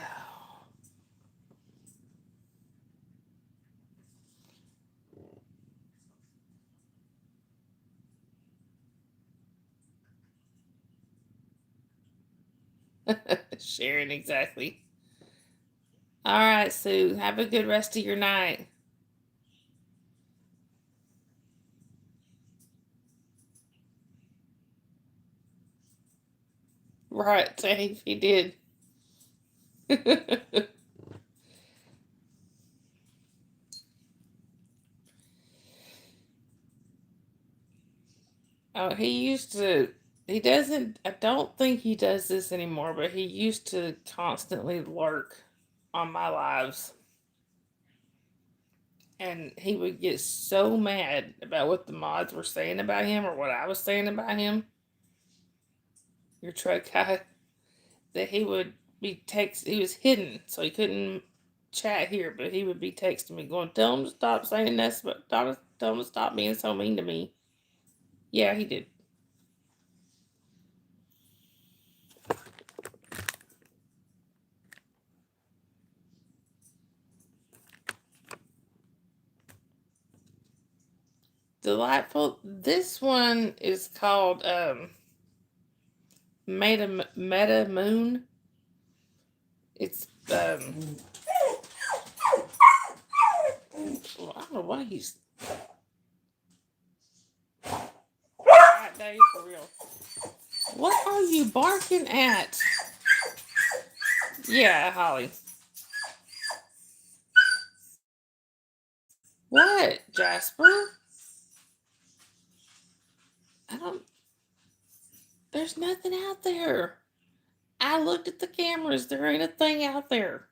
Sharon, exactly. All right, Sue. Have a good rest of your night. Right, Dave. He did. Oh, he doesn't, I don't think he does this anymore, but he used to constantly lurk on my lives. And he would get so mad about what the mods were saying about him or what I was saying about him, your truck guy, that he would he was hidden, so he couldn't chat here, but he would be texting me going, tell him to stop saying this, but tell him to stop being so mean to me. Yeah, he did. Delightful. This one is called Meta Moon. It's well, I don't know why he's that day for real. What are you barking at? Yeah, Holly. What, Jasper? I don't. There's nothing out there. I looked at the cameras. There ain't a thing out there.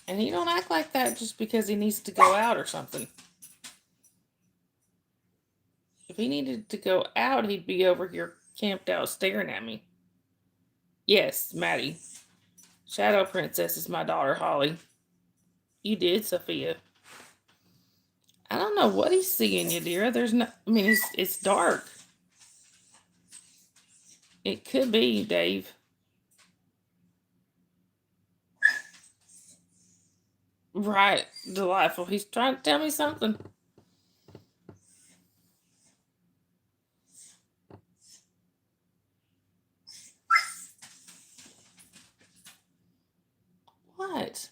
And he don't act like that just because he needs to go out or something. If he needed to go out, he'd be over here camped out staring at me. Yes, Maddie. Shadow Princess is my daughter, Holly. You did, Sophia. I don't know what he's seeing you, dear. There's no. I mean, it's dark. It could be, Dave. Right, delightful. He's trying to tell me something. What?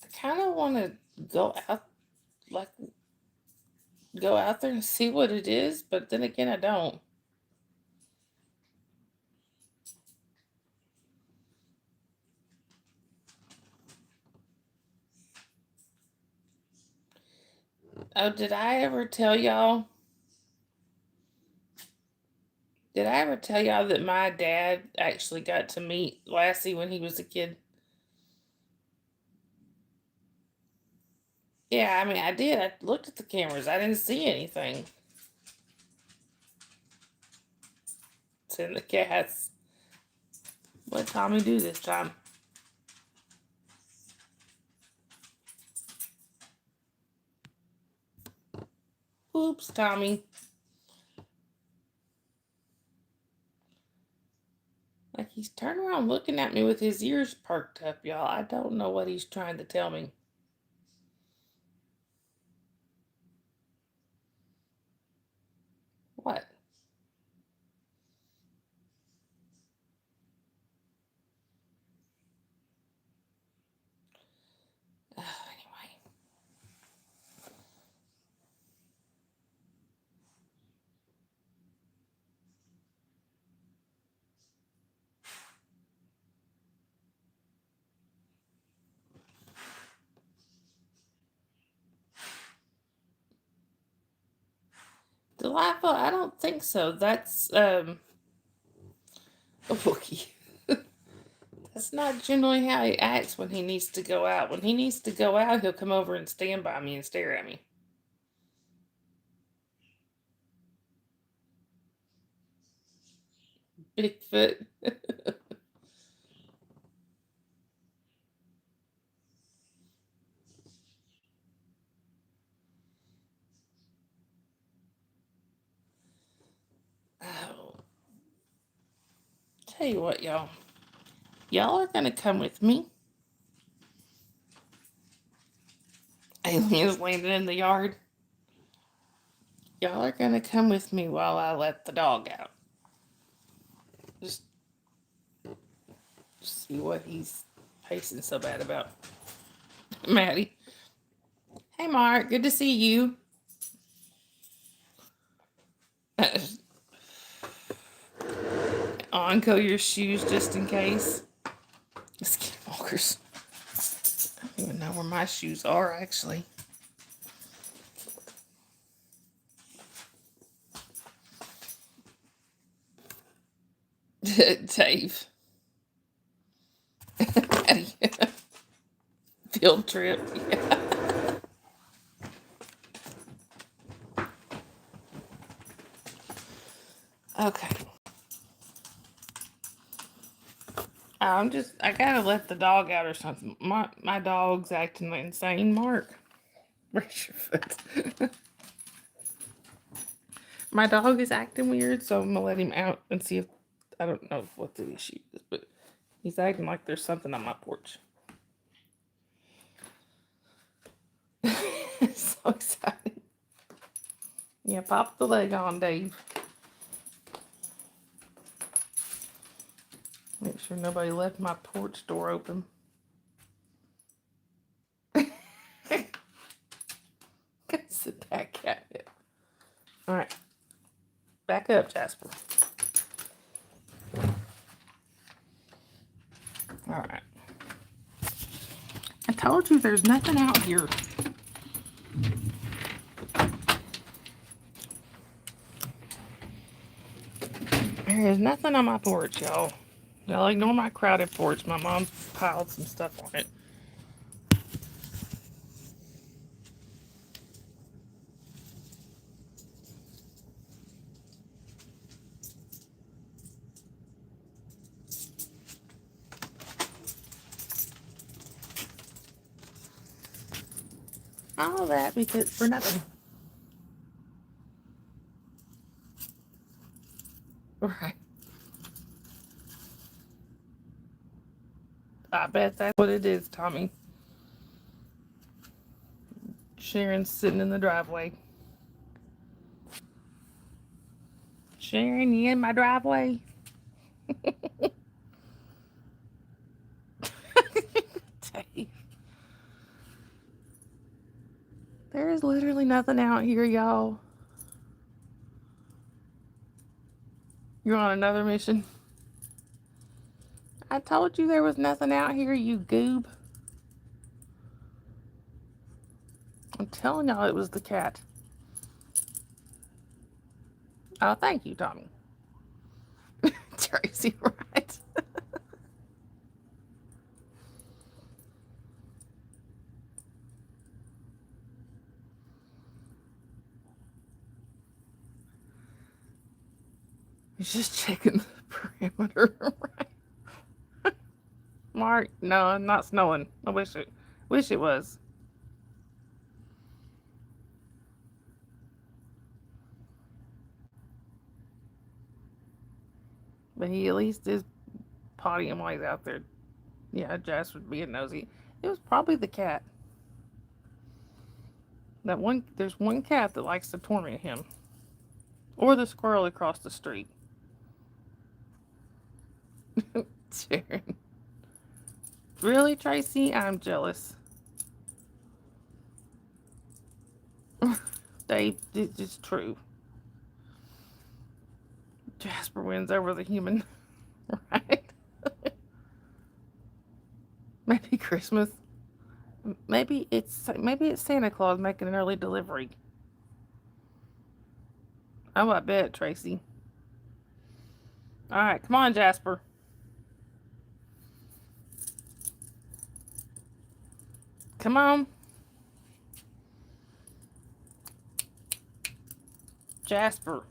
I kind of want to go out, like, go out there and see what it is, but then again, I don't. Oh, did I ever tell y'all? Did I ever tell y'all that my dad actually got to meet Lassie when he was a kid? Yeah, I mean, I did. I looked at the cameras. I didn't see anything. It's in the cats. What Tommy do this time? Oops, Tommy. Like he's turning around looking at me with his ears perked up, y'all. I don't know what he's trying to tell me. What? Anyway. Delightful, I don't think so. That's a Wookie. That's not generally how he acts when he needs to go out. When he needs to go out, he'll come over and stand by me and stare at me. Bigfoot. Oh, tell you what, y'all. Y'all are gonna come with me. Aliens landed in the yard. Y'all are gonna come with me while I let the dog out. Just See what he's pacing so bad about. Maddie. Hey, Mark. Good to see you. Uncle your shoes just in case. Skinwalkers. I don't even know where my shoes are, actually. Dave. Field trip. Yeah. Okay. I gotta let the dog out or something. My dog's acting insane, Mark. Where's your foot? My dog is acting weird, so I'm gonna let him out and see if, I don't know what the issue is, but he's acting like there's something on my porch. So excited. Yeah, pop the leg on, Dave. Make sure nobody left my porch door open. Sit that cat. All right. Back up, Jasper. All right. I told you there's nothing out here. There is nothing on my porch, y'all. Y'all ignore my crowded porch. My mom piled some stuff on it. All of that because for nothing. Right. I bet that's what it is, Tommy. Sharon's sitting in the driveway. Sharon, you in my driveway? Dave. There is literally nothing out here, y'all. You're on another mission? I told you there was nothing out here, you goob. I'm telling y'all it was the cat. Oh, thank you, Tommy. Tracy, right? He's just checking the perimeter, right? Mark, no, not snowing. I wish it was. But he at least is pottying while he's out there. Yeah, Jasper's being nosy. It was probably the cat. There's one cat that likes to torment him. Or the squirrel across the street. Sharon. Really, Tracy? I'm jealous. Dave, it's true. Jasper wins over the human, right? Maybe Christmas. Maybe it's Santa Claus making an early delivery. Oh, I bet, Tracy. All right, come on, Jasper. Come on. Jasper.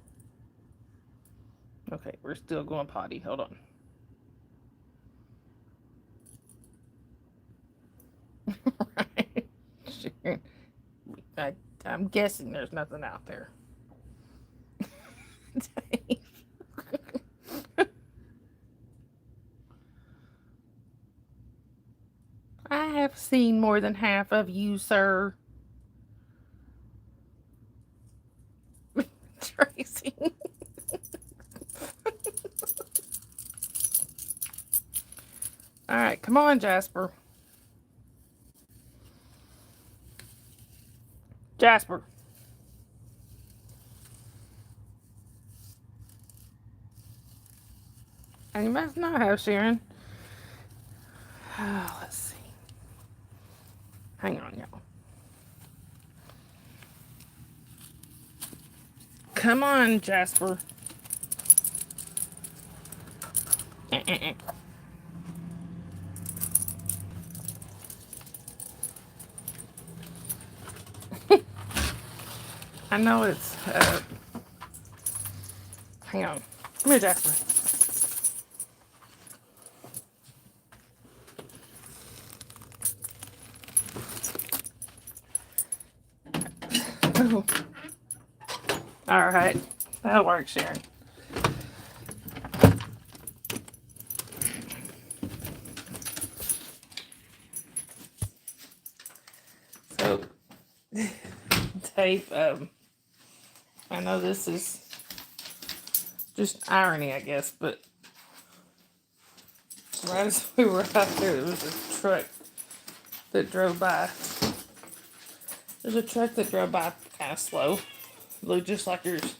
Okay, we're still going potty. Hold on. Right. Sure. I'm guessing there's nothing out there. I have seen more than half of you, sir. Tracy. right, come on, Jasper. Jasper. And you must not have, Sharon. Oh, let's see. Hang on, y'all. Come on, Jasper. I know it's, hang on. Come here, Jasper. All right. That'll work, Sharon. So, Dave, I know this is just irony, I guess, but right as we were out there was a truck that drove by. There's a truck that drove by kind of slow. Looked just like yours.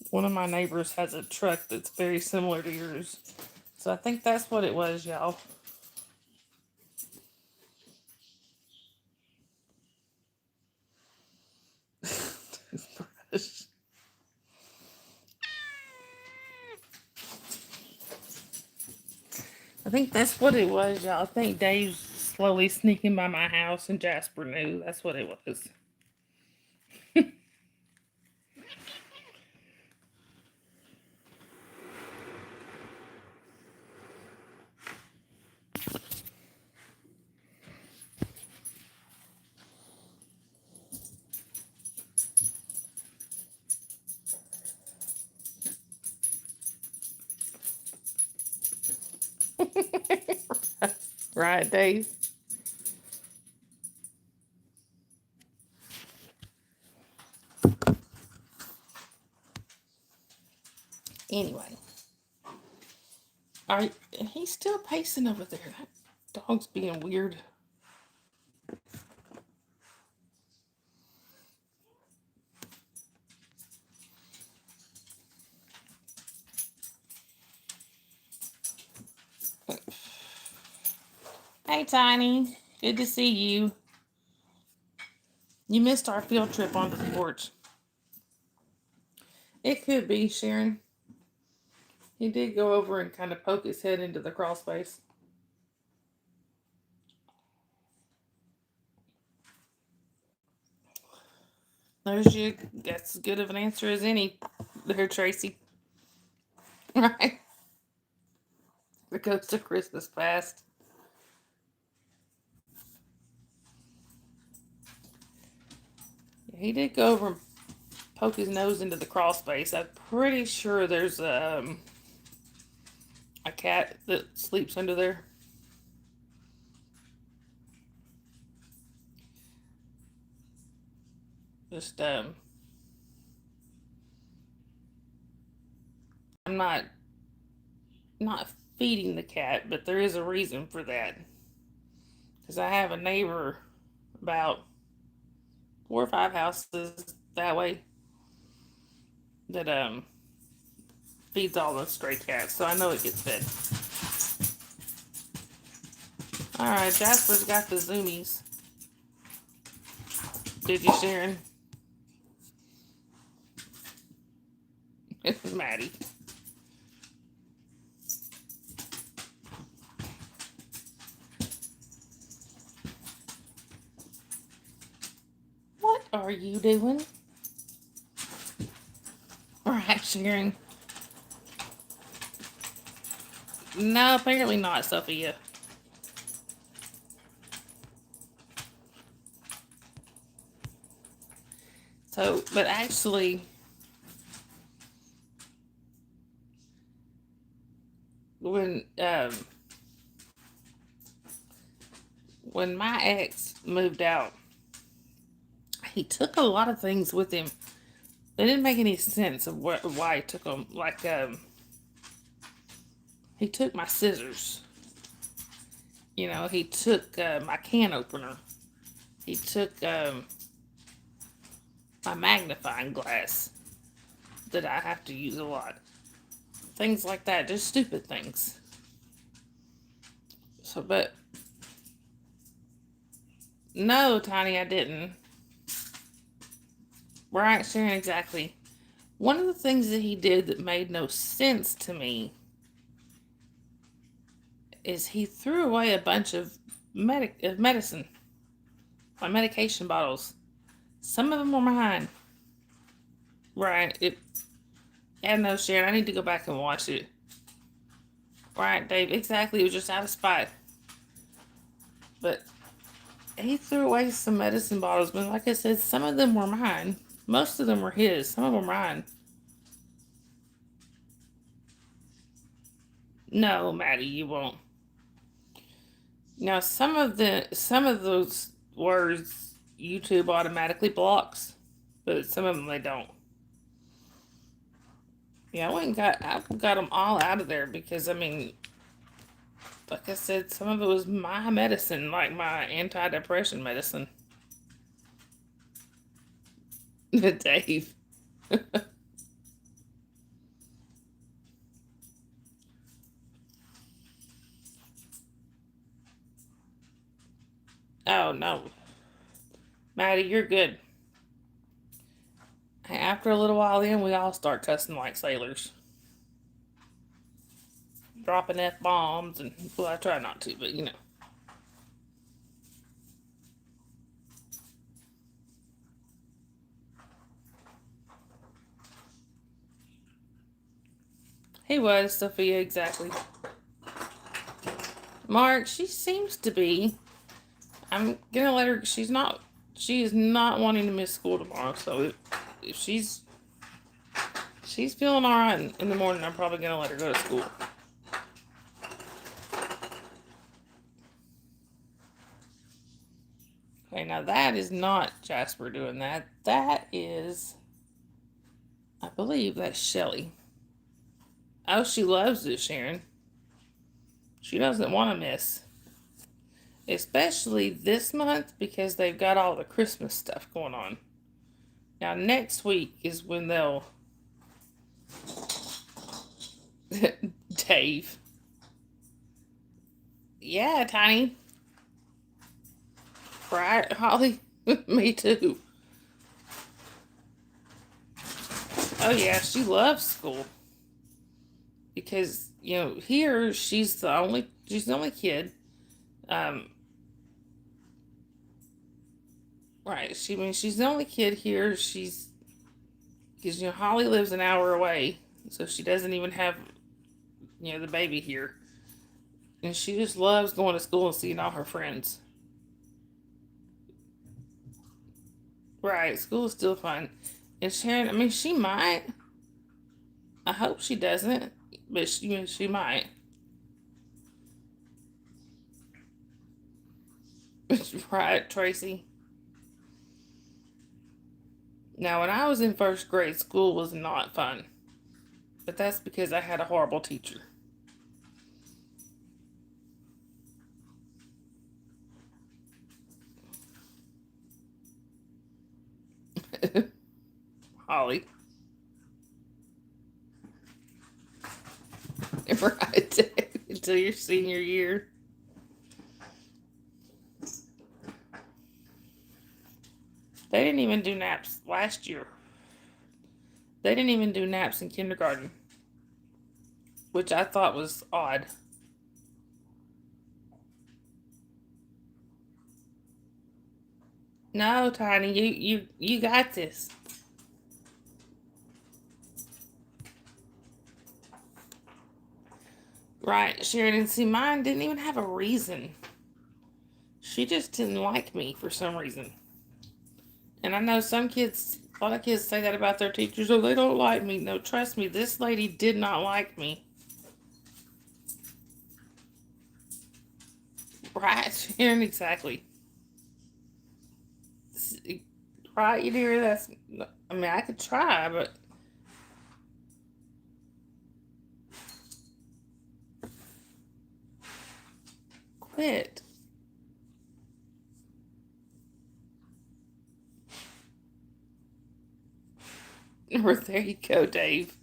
One of my neighbors has a truck that's very similar to yours. So I think that's what it was, y'all. I think that's what it was, y'all. I think Dave's slowly sneaking by my house and Jasper knew that's what it was. Right, Dave? Anyway. Alright, he's still pacing over there. That dog's being weird. Hey, Tiny. Good to see you. You missed our field trip onto the porch. It could be, Sharon. He did go over and kind of poke his head into the crawl space. There's you. That's as good of an answer as any there, Tracy. Right? The ghost of Christmas past. Yeah, he did go over and poke his nose into the crawl space. I'm pretty sure there's a cat that sleeps under there. Just I'm not feeding the cat, but there is a reason for that. Because I have a neighbor about 4 or 5 houses that way that feeds all the stray cats, so I know it gets fed. All right, Jasper's got the zoomies. Did you, Sharon? It's Maddie. What are you doing? All right, Sharon. No, apparently not, Sophia. So, but actually, when my ex moved out, he took a lot of things with him it didn't make any sense of why he took them. Like, he took my scissors. You know, he took my can opener. He took my magnifying glass that I have to use a lot. Things like that, just stupid things. So, but no, Tiny, I didn't. Right, Sharon, exactly. One of the things that he did that made no sense to me is he threw away a bunch of medicine, my medication bottles. Some of them were mine. Right. Yeah, no, Sharon, I need to go back and watch it. Right, Dave, exactly. It was just out of spite. But he threw away some medicine bottles, but like I said, some of them were mine. Most of them were his. Some of them were mine. No, Maddie, you won't. Now, some of those words YouTube automatically blocks, but some of them they don't. Yeah, I got them all out of there because I mean, like I said, some of it was my medicine, like my antidepressant medicine. Dave. Oh no, Maddie, you're good. After a little while, then we all start cussing like sailors, dropping f bombs, and well, I try not to, but you know. He was Sophia exactly. Mark, she seems to be. I'm gonna let her. She's not. She is not wanting to miss school tomorrow. So if she's feeling all right in the morning, I'm probably gonna let her go to school. Okay, now that is not Jasper doing that. That is, I believe that's Shelly. Oh, she loves it, Sharon. She doesn't want to miss. Especially this month because they've got all the Christmas stuff going on. Now, next week is when they'll. Dave. Yeah, Tiny. Right, Holly? Me too. Oh, yeah, she loves school. Because, you know, here she's the only kid. Um, right. She's the only kid here. Because, you know, Holly lives an hour away. So she doesn't even have, you know, the baby here. And she just loves going to school and seeing all her friends. Right. School is still fun. And Sharon, I mean, she might. I hope she doesn't. But she might. Right, Tracy. Now, when I was in first grade, school was not fun. But that's because I had a horrible teacher. Holly. Right. Until your senior year. They didn't even do naps last year. They didn't even do naps in kindergarten, which I thought was odd. No, Tiny, you got this. Right, Sheridan. See, mine didn't even have a reason. She just didn't like me for some reason. And I know a lot of kids say that about their teachers. Oh, they don't like me. No, trust me, this lady did not like me. Right, Sharon, exactly. pry you, dear? That's, I mean, I could try, but quit. Or there you go, Dave.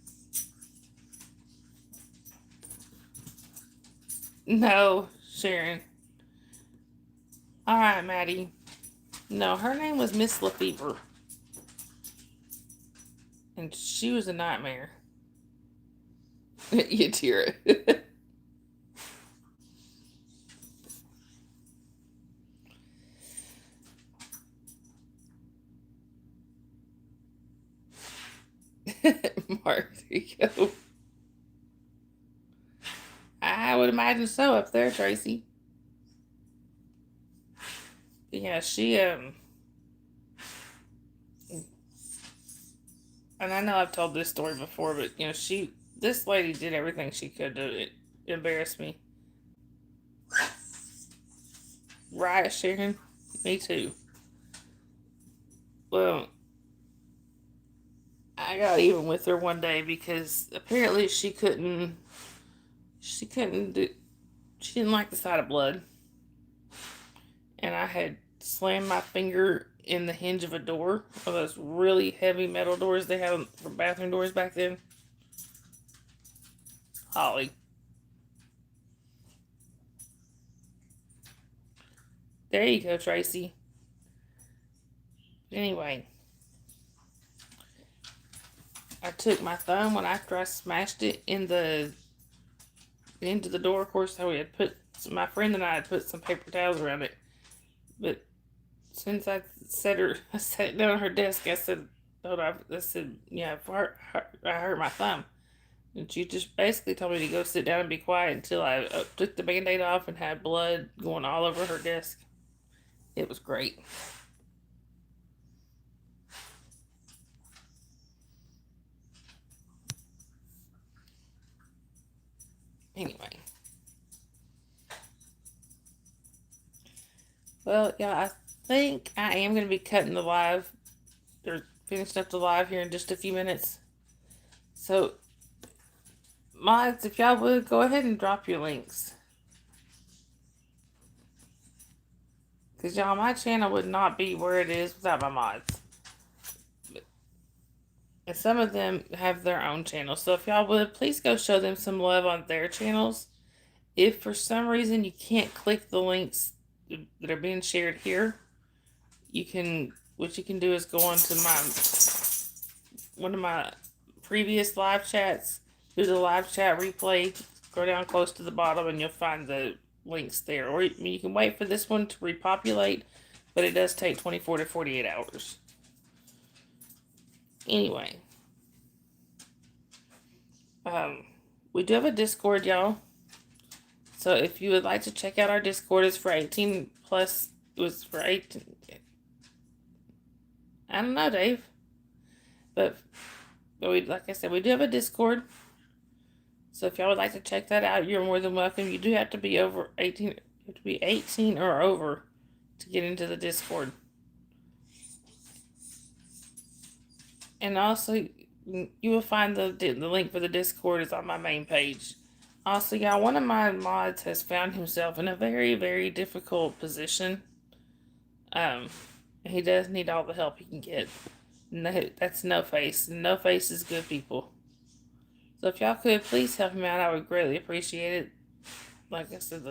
No, Sharon. All right, Maddie. No, her name was Miss Lefevre. And she was a nightmare. You tear it. Mark, there you go. I would imagine so up there, Tracy. Yeah, she and I know I've told this story before, but you know, this lady did everything she could to embarrass me. Right, Sharon? Me too. Well, I got even with her one day because apparently she couldn't do, she didn't like the sight of blood. And I had slammed my finger in the hinge of a door, one of those really heavy metal doors they had for bathroom doors back then. Holly. There you go, Tracy. Anyway, I took my thumb when after I smashed it into the door. Of course, we had my friend and I had put some paper towels around it. But since I sat down at her desk, I said, yeah, I hurt my thumb. And she just basically told me to go sit down and be quiet until I took the Band-Aid off and had blood going all over her desk. It was great. Anyway. Well, yeah, I think I am going to be cutting the live, or finishing up the live here in just a few minutes. So, mods, if y'all would, go ahead and drop your links. Because, y'all, my channel would not be where it is without my mods. And some of them have their own channels. So if y'all would, please go show them some love on their channels. If for some reason you can't click the links that are being shared here, what you can do is go on to one of my previous live chats, do the live chat replay, go down close to the bottom and you'll find the links there. Or you can wait for this one to repopulate, but it does take 24 to 48 hours. Anyway, we do have a Discord, y'all. So if you would like to check out our Discord, it's for 18 plus. It was for 18. I don't know, Dave. But like I said, we do have a Discord. So if y'all would like to check that out, you're more than welcome. You do have to be over 18. You have to be 18 or over to get into the Discord. And also, you will find the link for the Discord is on my main page. Also, y'all, one of my mods has found himself in a very, very difficult position. He does need all the help he can get. No, that's No Face. No Face is good people. So if y'all could please help him out, I would greatly appreciate it. Like I said,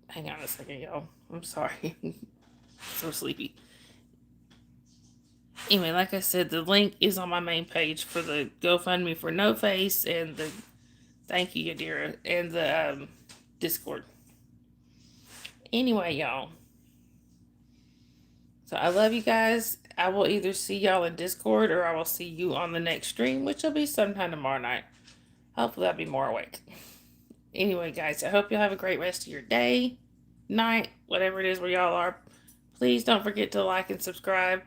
hang on a second, y'all. I'm sorry. So sleepy. Anyway, like I said, the link is on my main page for the GoFundMe for No Face and the thank you, Yadira, and the Discord. Anyway, y'all. So I love you guys. I will either see y'all in Discord or I will see you on the next stream, which will be sometime tomorrow night. Hopefully I'll be more awake. Anyway, guys, I hope y'all have a great rest of your day, night, whatever it is where y'all are. Please don't forget to like and subscribe.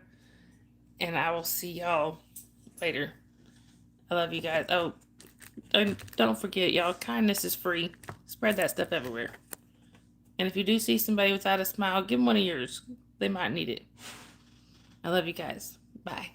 And I will see y'all later. I love you guys. Oh, and don't forget, y'all, kindness is free. Spread that stuff everywhere. And if you do see somebody without a smile, give them one of yours. They might need it. I love you guys. Bye.